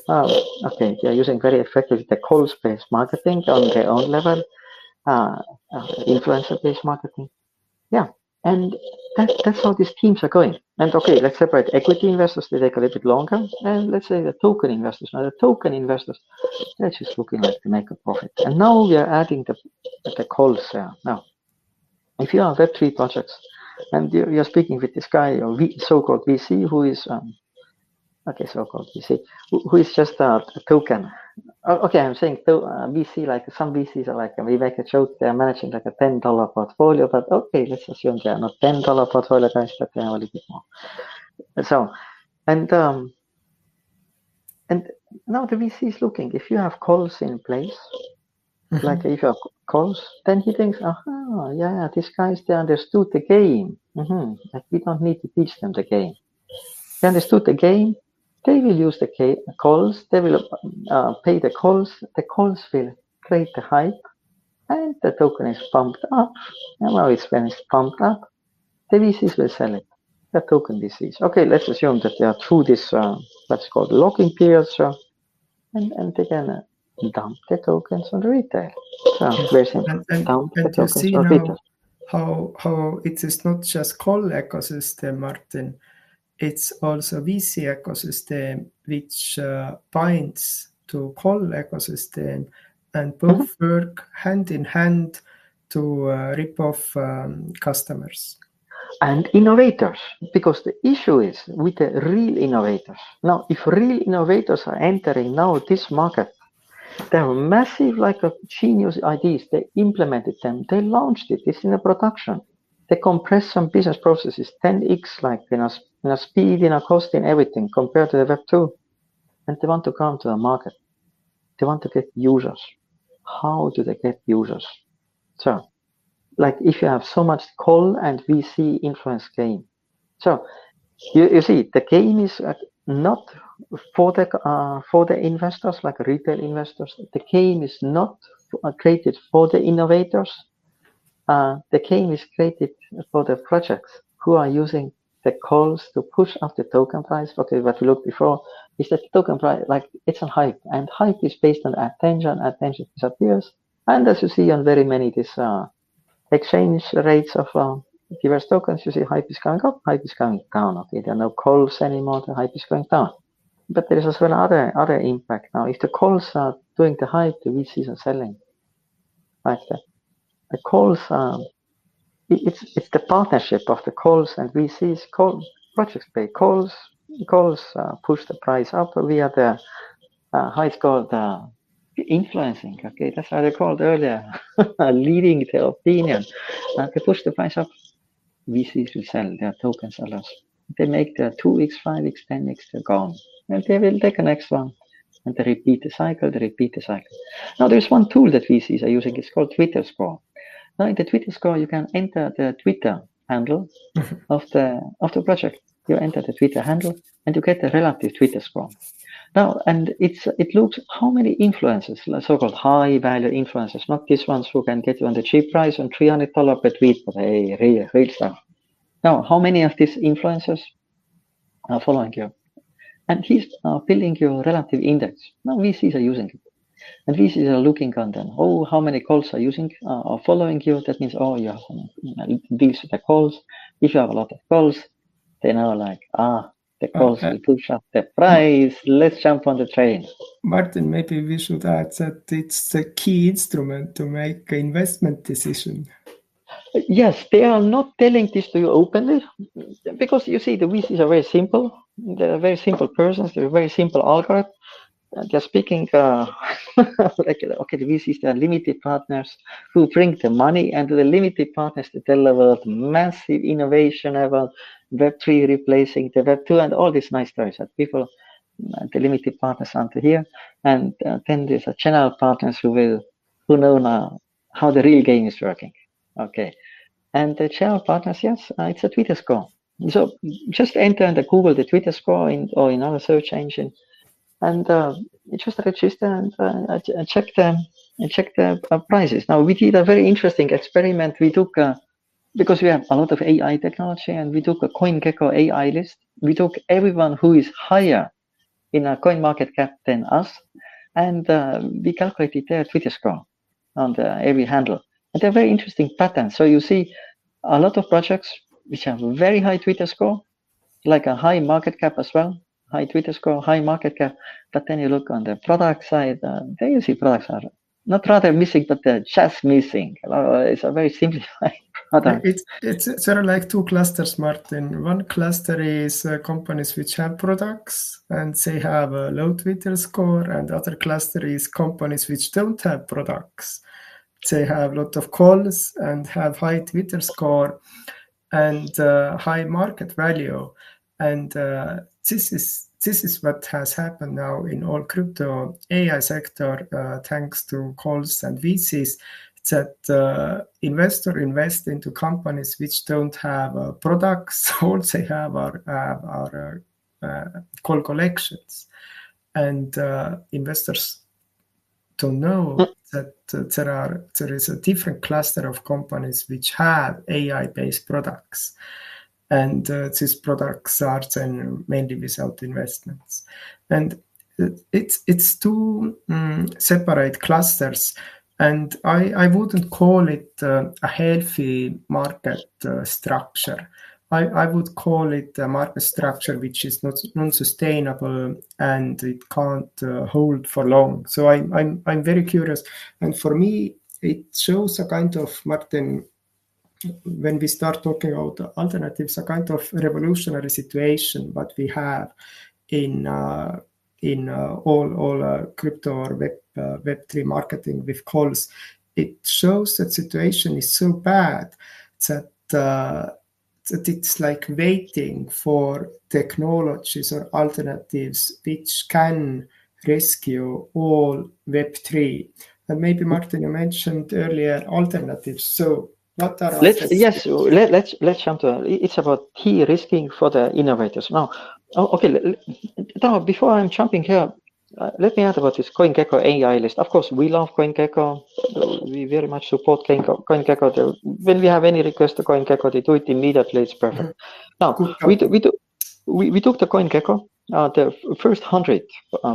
Okay, they're using very effectively the calls-based marketing on their own level, influencer-based marketing. Yeah, and that's how these teams are going. And okay, let's separate equity investors, they take a little bit longer, and let's say the token investors. Now the token investors, they're just looking like to make a profit. And now we are adding the calls there. Now, if you are Web3 projects and you're speaking with this guy or so-called VC who is okay, so-called VC who is just a token. Okay, I'm saying VC, like some VCs are like, we make a joke, they're managing like a $10 portfolio, but okay, let's assume they're not $10 portfolio guys, but they have a little bit more. So, and now the VC is looking, if you have calls in place, like if you have calls, then he thinks, aha, yeah, these guys, they understood the game. Like we don't need to teach them the game. They understood the game. They will use the calls. They will pay the calls. The calls will create the hype, and the token is pumped up. And now when it's pumped up, the VCs will sell it. The token VCs. Okay, let's assume that they are through this what's called locking period, and they can dump the tokens on the retail. So very simple. Dump the tokens you see on now retail. how it is not just call ecosystem, Martin. It's also VC ecosystem which binds to call ecosystem, and both work hand in hand to rip off customers. And innovators, because the issue is with the real innovators. Now, if real innovators are entering now this market, they are massive, like a genius ideas. They implemented them. They launched it. It's in a production. They compress some business processes 10x, like in a speed, in a cost, in everything compared to the Web2. And they want to come to the market. They want to get users. How do they get users? So, like if you have so much call and VC influence game. So you see, the game is not for the investors, like retail investors. The game is not created for the innovators. The game is created for the projects who are using the calls to push up the token price. Okay, what we looked before is that the token price, like it's a hype, and hype is based on attention. Attention disappears, and as you see on very many this exchange rates of diverse tokens, you see hype is coming up, hype is coming down. Okay, there are no calls anymore, the hype is going down. But there is as well other impact now. If the calls are doing the hype, the VCs are selling. Like the calls, it's the partnership of the calls and VCs. Projects pay calls push the price up via the how it's called influencing. Okay, that's how they called earlier, leading the opinion. They push the price up. VCs will sell their token sellers. They make their 2x, 5x, 10x, they're gone. And they will take the next one. And they repeat the cycle, Now there's one tool that VCs are using, it's called Twitter Score. Now in the Twitter Score, you can enter the Twitter handle of the project. You enter the Twitter handle and you get the relative Twitter score. Now, and it looks how many influencers, so-called high-value influencers, not these ones who can get you on the cheap price on $300 per tweet, but hey, real stuff. Now, how many of these influencers are following you? And he's building your relative index. Now, VCs are using it. And VCs are looking on them. Oh, how many calls are using or following you? That means, oh, you have some deals with the calls. If you have a lot of calls, they know like, the calls will push up the price. Let's jump on the train. Martin, maybe we should add that it's the key instrument to make an investment decision. Yes, they are not telling this to you openly because you see the VCs are very simple. They're very simple persons. They're very simple algorithm. they're speaking like, okay, the VCs, they are limited partners who bring the money, and the limited partners to tell about massive innovation about Web3 replacing the Web2 and all these nice stories that people, the limited partners aren't here. And then there's a channel partners who know now how the real game is working. Okay. And the channel partners, yes, it's a Twitter score. So just enter in the Google the Twitter score or in other search engine, and you just register and check the prices. Now we did a very interesting experiment. We took because we have a lot of AI technology, and we took a CoinGecko AI list. We took everyone who is higher in a coin market cap than us, and we calculated their Twitter score on every handle. And they're very interesting patterns. So you see a lot of projects which have a very high Twitter score, like a high market cap as well, high Twitter score, high market cap. But then you look on the product side, there you see products are not rather missing, but they're just missing. It's a very simplified product. It's sort of like two clusters, Martin. One cluster is companies which have products and they have a low Twitter score, and the other cluster is companies which don't have products. They have a lot of calls and have high Twitter score and high market value. And this is what has happened now in all crypto AI sector, thanks to calls and VCs, that investor invest into companies which don't have products. All they have are call collections, and investors don't know that there is a different cluster of companies which have AI-based products, and these products are then mainly without investments. And it's two separate clusters, and I wouldn't call it a healthy market structure. I would call it a market structure which is not non-sustainable and it can't hold for long. So I'm very curious, and for me it shows a kind of, Martin, when we start talking about alternatives, a kind of revolutionary situation what we have in all crypto or Web3 marketing with calls. It shows that situation is so bad that it's like waiting for technologies or alternatives which can rescue all Web3. And maybe, Martin, you mentioned earlier alternatives. So what are let's jump to it. It's about de-risking for the innovators. Now, okay. Now, before I'm jumping here, let me add about this CoinGecko AI list. Of course, we love CoinGecko. We very much support CoinGecko. When we have any request to CoinGecko, they do it immediately. It's perfect. Now, we took the CoinGecko, the first 100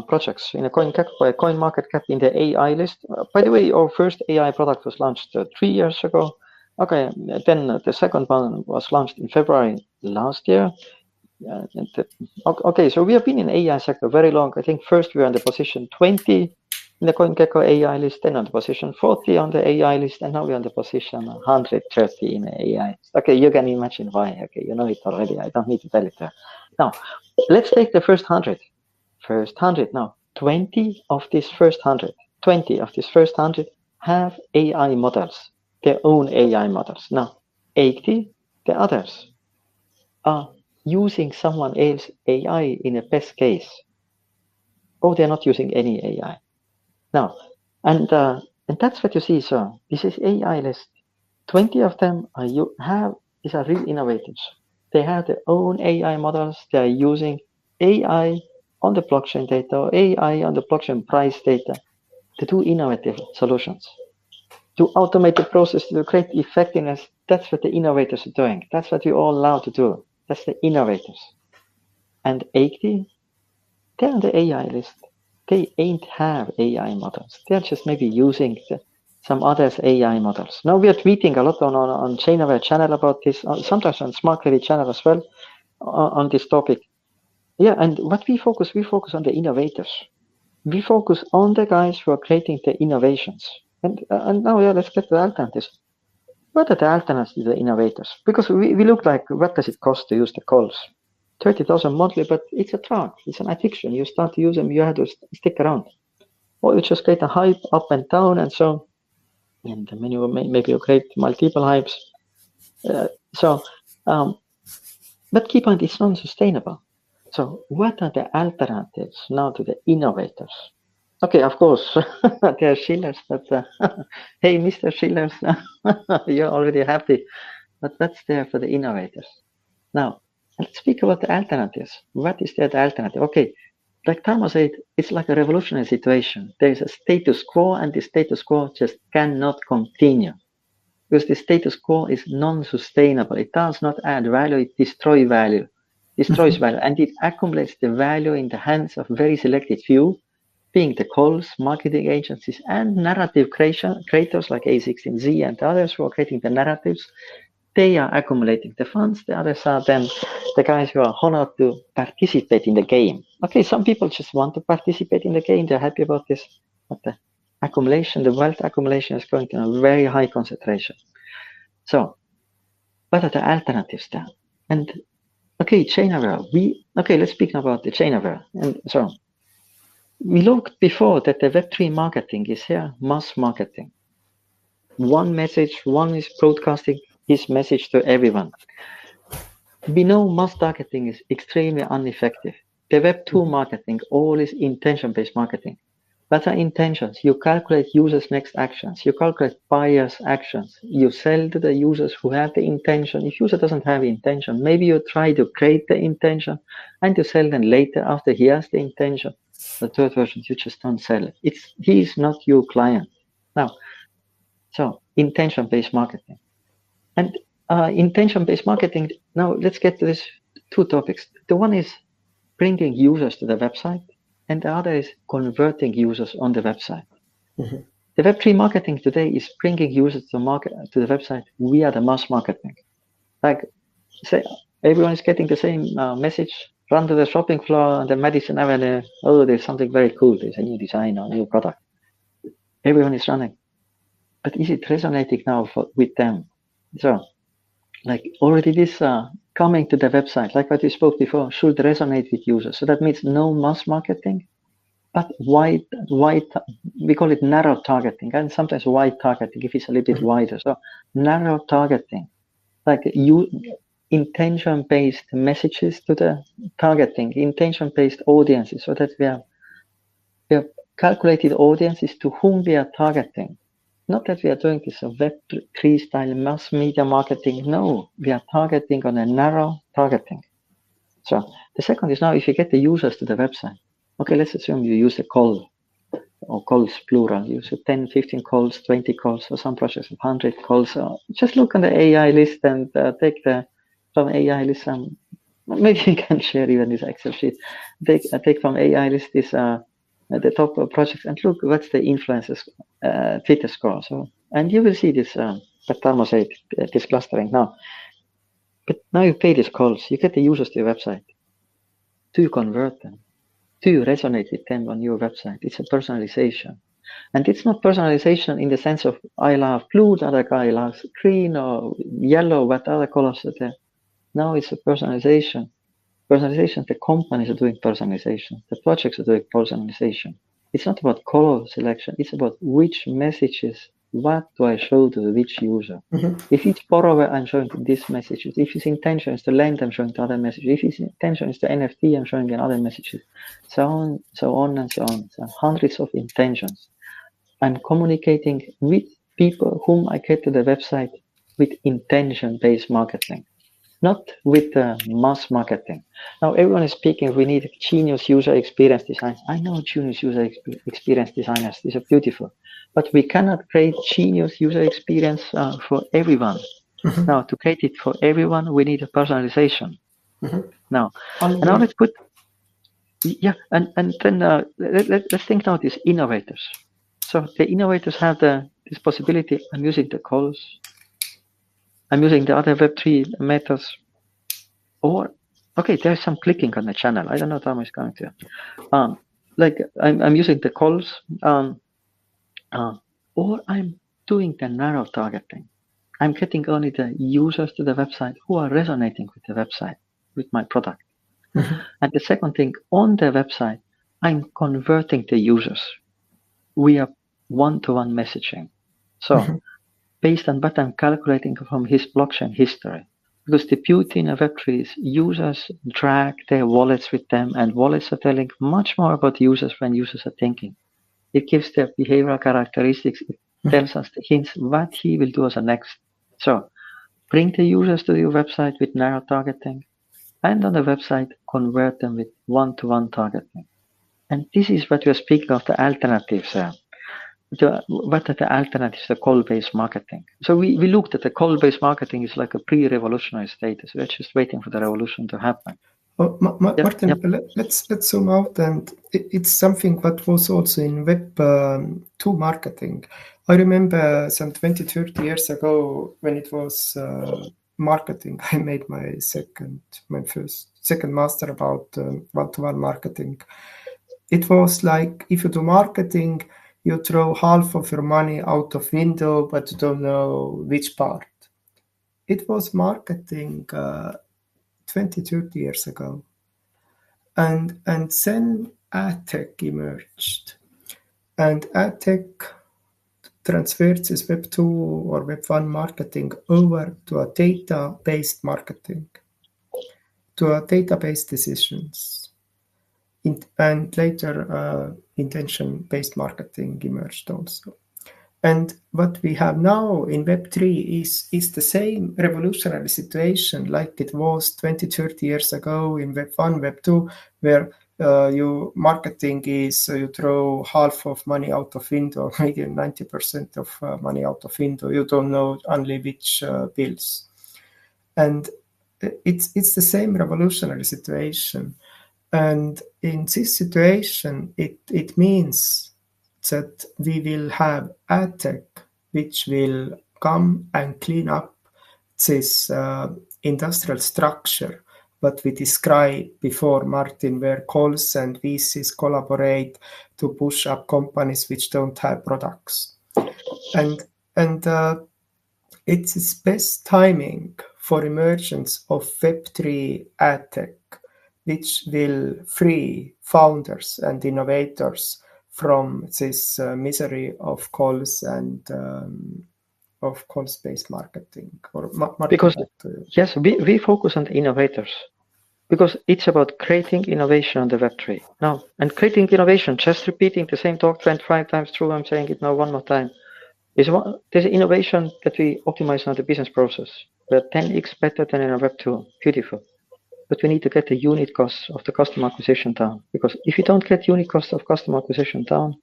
projects in a CoinGecko coin market cap in the AI list. By the way, our first AI product was launched 3 years ago. Okay, then the second one was launched in February last year. Okay, so we have been in AI sector very long. I think first we were on the position 20 in the CoinGecko AI list, then on the position 40 on the AI list, and now we're on the position 130 in the AI. Okay, you can imagine why. Okay, you know it already. I don't need to tell it there. Now, let's take the first 100. First 100 now. 20 of these first 100 have AI models, their own AI models. Now, 80, the others are using someone else's AI in a best case. Or they're not using any AI. Now, and that's what you see. So this is AI list. 20 of them these are real innovators. They have their own AI models. They are using AI on the blockchain data, or AI on the blockchain price data to do innovative solutions, to automate the process, to create effectiveness. That's what the innovators are doing. That's what we're all allowed to do. That's the innovators. And 80, they're on the AI list. They ain't have AI models. They're just maybe using some others' AI models. Now we are tweeting a lot on ChainAware channel about this, sometimes on Smart Credit channel as well, on this topic. Yeah, and what we focus on the innovators. We focus on the guys who are creating the innovations. And now, let's get to the alternatives. What are the alternatives to the innovators? Because we look like, what does it cost to use the calls, 30,000 monthly, but it's a drug. It's an addiction. You start to use them, you have to stick around. Or you just create a hype up and down and so, and then maybe you create multiple hypes. But key point, it's non-sustainable. So what are the alternatives now to the innovators? Okay, of course, there are Schillers, but hey, Mr. Schillers, you're already happy, but that's there for the innovators. Now, let's speak about the alternatives. What is the alternative? Okay, like Tama said, it's like a revolutionary situation. There is a status quo, and the status quo just cannot continue because the status quo is non-sustainable. It does not add value; it destroys value, and it accumulates the value in the hands of very selected few, being the KOLs, marketing agencies, and narrative creators like A16Z and others who are creating the narratives. They are accumulating the funds. The others are then the guys who are honored to participate in the game. Okay, some people just want to participate in the game. They're happy about this. But the accumulation, the wealth accumulation is going to a very high concentration. So what are the alternatives then? And okay, ChainAware. Let's speak about the ChainAware. And so we looked before that the Web3 marketing is here, mass marketing. One message, one is broadcasting his message to everyone. We know mass targeting is extremely ineffective. The Web2 marketing, all is intention-based marketing. What are intentions? You calculate users' next actions. You calculate buyers' actions. You sell to the users who have the intention. If user doesn't have intention, maybe you try to create the intention and you sell them later after he has the intention. The third version, you just don't sell it. He is not your client. Now, so intention-based marketing. And intention-based marketing, now let's get to these two topics. The one is bringing users to the website, and the other is converting users on the website. Mm-hmm. The Web3 marketing today is bringing users to the website via the mass marketing. Like, say, everyone is getting the same message, run to the shopping floor on the Madison Avenue. Oh, there's something very cool. There's a new design or a new product. Everyone is running. But is it resonating now with them? So, like already this coming to the website, like what we spoke before, should resonate with users. So that means no mass marketing, but wide, we call it narrow targeting, and sometimes wide targeting if it's a little bit wider. So narrow targeting, like intention-based messages to the targeting, intention-based audiences, so that we have calculated audiences to whom we are targeting. Not that we are doing this Web3 style mass media marketing. No, we are targeting on a narrow targeting. So the second is now if you get the users to the website, okay, let's assume you use a call or calls plural, use 10, 15 calls, 20 calls, or some projects of 100 calls. Just look on the AI list and take from AI list maybe you can share even this Excel sheet. Take from AI list this the top projects and look what's the influencers Twitter score. So and you will see this thermostate this clustering now. But now you pay these calls, you get the users to your website. Do you convert them? Do you resonate with them on your website? It's a personalization. And it's not personalization in the sense of I love blue, the other guy loves green or yellow, what other colors are there. Now it's a personalization. Personalization, the companies are doing personalization. The projects are doing personalization. It's not about color selection. It's about which messages, what do I show to which user. Mm-hmm. If it's borrower, I'm showing these messages. If his intention is to lend, I'm showing the other messages. If his intention is to NFT, I'm showing another messages. So on, so on, and so on. So hundreds of intentions. I'm communicating with people whom I get to the website with intention-based marketing. Not with mass marketing. Now everyone is speaking, we need genius user experience design. I know genius user experience designers, these are beautiful. But we cannot create genius user experience for everyone. Mm-hmm. Now to create it for everyone, we need a personalization. Mm-hmm. Now let's put, and then let's think now these innovators. So the innovators have this possibility. I'm using the calls. I'm using the other Web3 methods, or okay, there's some clicking on the channel. I don't know how much going to. Like I'm using the calls, or I'm doing the narrow targeting. I'm getting only the users to the website who are resonating with the website, with my product. And the second thing, on the website, I'm converting the users. We are one-to-one messaging. So based on what I'm calculating from his blockchain history, because the beauty in a Web3 is users drag their wallets with them, and wallets are telling much more about users when users are thinking. It gives their behavioral characteristics. It tells us the hints what he will do as a next. So bring the users to your website with narrow targeting, and on the website, convert them with one-to-one targeting. And this is what we are speaking of, the alternatives. What are the alternatives to call-based marketing? So we looked at the call-based marketing is like a pre-revolutionary status. We're just waiting for the revolution to happen. Oh, Martin, let's zoom out, and it's something that was also in Web2 marketing. I remember some 20, 30 years ago when it was marketing, I made my second master about one-to-one marketing. It was like, if you do marketing, you throw half of your money out of window, but you don't know which part. It was marketing 20, 30 years ago. And then AdTech emerged. And AdTech transferred this Web2 or Web1 marketing over to a data-based marketing, to a database decisions. And later, intention-based marketing emerged also. And what we have now in Web3 is the same revolutionary situation like it was 20, 30 years ago in Web1, Web2, where marketing is you throw half of money out of window, maybe 90% of money out of window. You don't know only which bills. And it's the same revolutionary situation. And in this situation, it means that we will have AdTech, which will come and clean up this industrial structure that we described before, Martin, where KOLs and VCs collaborate to push up companies which don't have products. And it's best timing for emergence of Web3 AdTech, which will free founders and innovators from this misery of calls and of calls-based marketing. Because yes, we focus on the innovators because it's about creating innovation on the Web3 now, and creating innovation. Just repeating the same talk 25 times through. I'm saying it now one more time. There's innovation that we optimize on the business process. We're 10x better than in a Web2. Beautiful. But we need to get the unit cost of the customer acquisition down. Because if you don't get unit cost of customer acquisition down,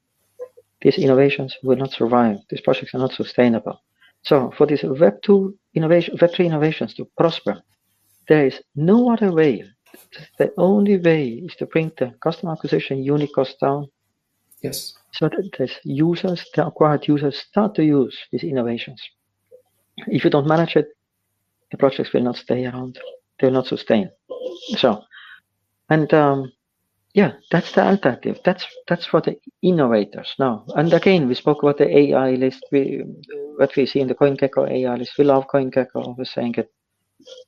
these innovations will not survive. These projects are not sustainable. So for these Web3 innovations to prosper, there is no other way. The only way is to bring the customer acquisition unit cost down. Yes. So that the acquired users start to use these innovations. If you don't manage it, the projects will not stay around. They will not sustain. So, and that's the alternative. That's for the innovators now. And again, we spoke about the AI list. What we see in the CoinGecko AI list. We love CoinGecko. I was saying it.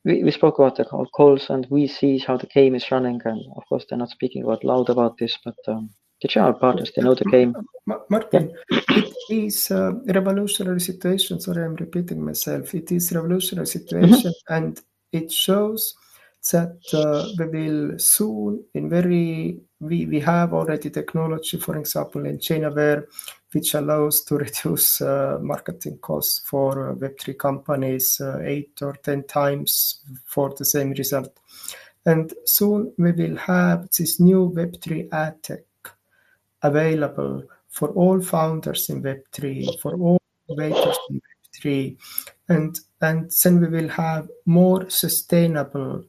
We spoke about the calls and we see how the game is running, and of course they're not speaking out loud about this, but the general partners, they know the game. Martin, it is a revolutionary situation. Sorry, I'm repeating myself. It is a revolutionary situation, and it shows that we will soon, we have already technology, for example, in ChainAware, which allows to reduce marketing costs for Web3 companies 8 or 10 times for the same result. And soon we will have this new Web3 AdTech available for all founders in Web3, for all innovators in Web3, and then we will have more sustainable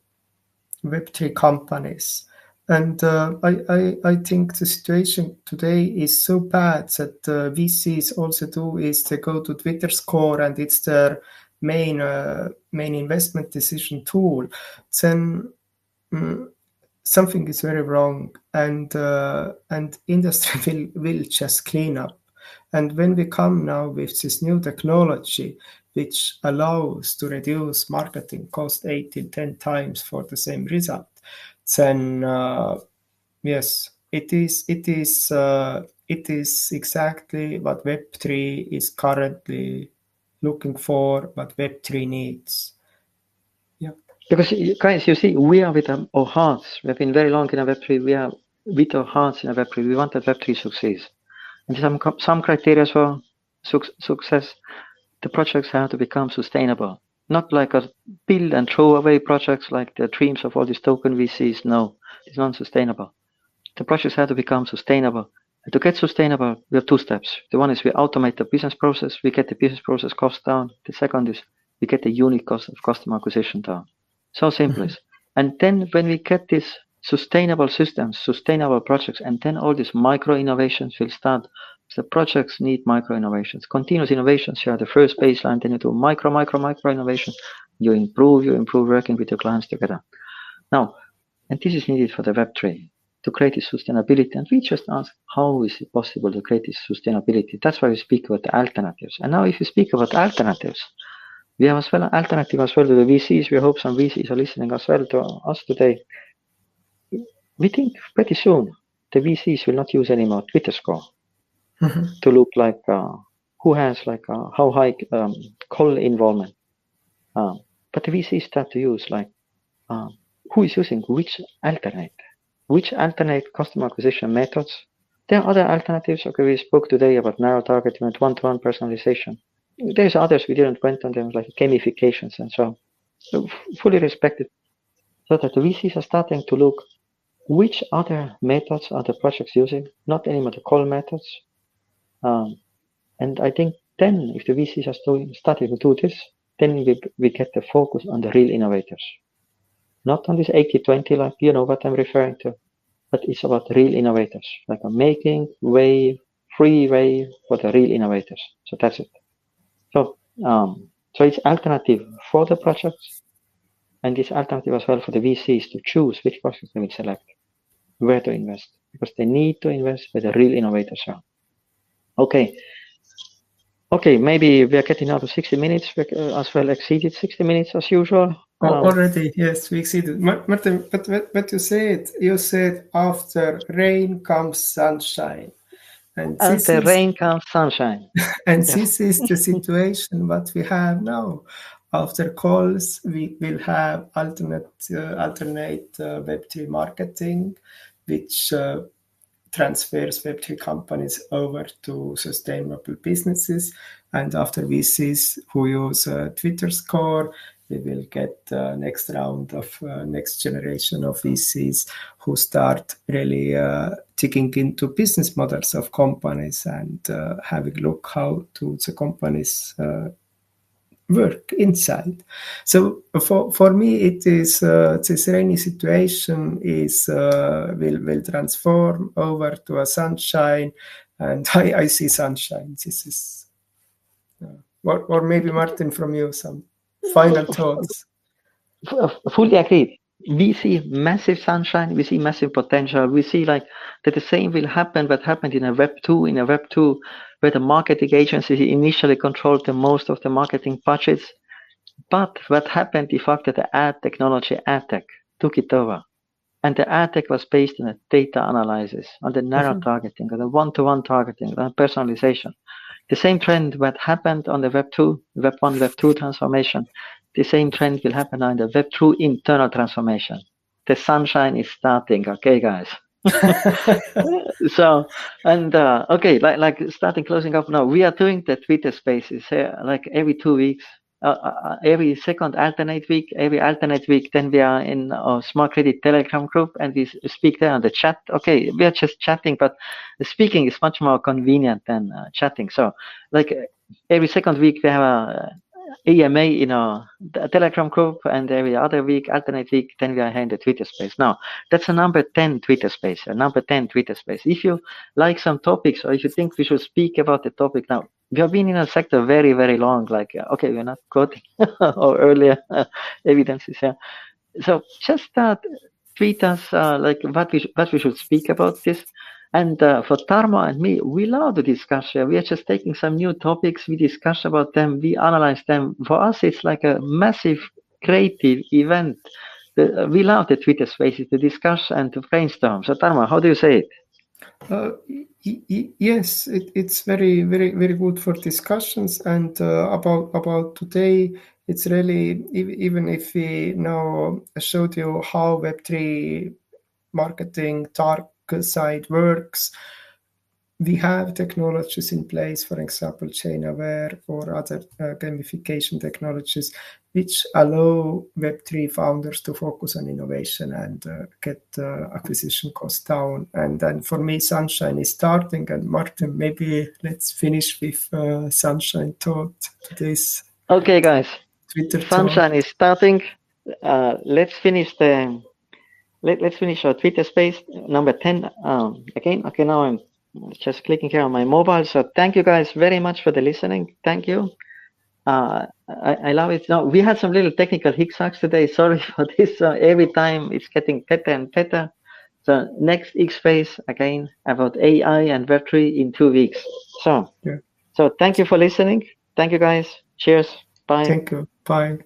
Web3 companies. And I think the situation today is so bad that VCs also do is they go to Twitter Score and it's their main investment decision tool. Then something is very wrong, and industry will just clean up. And when we come now with this new technology, which allows to reduce marketing cost 8 to 10 times for the same result, then yes, it is exactly what Web3 is currently looking for, what Web3 needs. Yeah. Because guys, you see, we are with our hearts. We have been very long in a Web3. We are with our hearts in a Web3. We want that Web3 succeeds. And some criteria for success. The projects have to become sustainable. Not like a build and throw away projects like the dreams of all these token VCs. No, it's non-sustainable. The projects have to become sustainable. And to get sustainable, we have two steps. The one is we automate the business process. We get the business process cost down. The second is we get the unit cost of customer acquisition down. So simple is. And then when we get these sustainable systems, sustainable projects, and then all these micro innovations will start. The projects need micro innovations. Continuous innovations, you are the first baseline, then you do micro innovation. You improve working with your clients together. Now, and this is needed for the Web3 to create this sustainability. And we just ask, how is it possible to create this sustainability? That's why we speak about the alternatives. And now if you speak about alternatives, we have as well an alternative as well to the VCs. We hope some VCs are listening as well to us today. We think pretty soon the VCs will not use anymore Twitter score to look like who has like how high call involvement. But the VCs start to use like who is using which alternate customer acquisition methods. There are other alternatives. Okay, we spoke today about narrow targeting and one-to-one personalization. There's others we didn't went on them, like gamifications and so on. So fully respected. So that the VCs are starting to look which other methods are the projects using, not anymore the call methods. And I think then if the VCs are starting to do this, then we get the focus on the real innovators. Not on this 80-20, like you know what I'm referring to, but it's about real innovators, like a making free way for the real innovators. So that's it. So it's alternative for the projects, and it's alternative as well for the VCs to choose which projects they will select, where to invest, because they need to invest where the real innovators are. Okay, maybe we are getting out of 60 minutes, we as well exceeded 60 minutes as usual. Already, yes, we exceeded. Martin, but you said after rain comes sunshine. And after rain comes sunshine. And this is the situation what we have now. After calls, we will have alternate Web3 marketing, which transfers Web3 companies over to sustainable businesses. And after VCs who use Twitter score, we will get next round of next generation of VCs who start really digging into business models of companies and having a look how do the companies work inside. So for me, it is this rainy situation is will transform over to a sunshine, and I see sunshine. This is, or maybe Martin, from you, some final thoughts. Fully agreed. We see massive sunshine. We see massive potential. We see like that the same will happen what happened in a Web2, where the marketing agencies initially controlled the most of the marketing budgets. But what happened the fact that the ad tech took it over. And the ad tech was based on a data analysis, on the narrow targeting, on the one-to-one targeting, on personalization. The same trend what happened on the Web1, Web2 transformation, the same trend will happen on the Web2 internal transformation. The sunshine is starting, okay, guys? So, and okay, like starting closing up now, we are doing the Twitter spaces like every 2 weeks. Every second alternate week, then we are in a small credit Telegram group and we speak there on the chat. Okay, we are just chatting, but speaking is much more convenient than chatting. So like every second week we have a EMA in a Telegram group, and every other week, alternate week, then we are in the Twitter space. Now, that's a number 10 Twitter space, If you like some topics, or if you think we should speak about the topic now, we have been in a sector very, very long, like, okay, we're not quoting or earlier evidences here. So just tweet us like what we should speak about this. And for Tarmo and me, we love the discussion. We are just taking some new topics, we discuss about them, we analyze them. For us, it's like a massive creative event we love the Twitter spaces to discuss and to brainstorm. So Tarmo, how do you say it? Yes, it's very good for discussions. And about today, it's really, even if we now showed you how Web3 marketing dark side works, we have technologies in place, for example, ChainAware or other gamification technologies, which allow Web3 founders to focus on innovation and get acquisition costs down. And then for me, Sunshine is starting. And Martin, maybe let's finish with Sunshine thought today's. Okay, guys. Twitter Sunshine talk. is starting. Let's finish let's finish our Twitter space number 10 again. Okay, now I'm just clicking here on my mobile. So thank you guys very much for the listening. Thank you. I love it. Now we had some little technical hiccups today. Sorry for this. Every time it's getting better and better. So next X space again about AI and Web3 in 2 weeks. So thank you for listening. Thank you guys. Cheers. Bye. Thank you. Bye.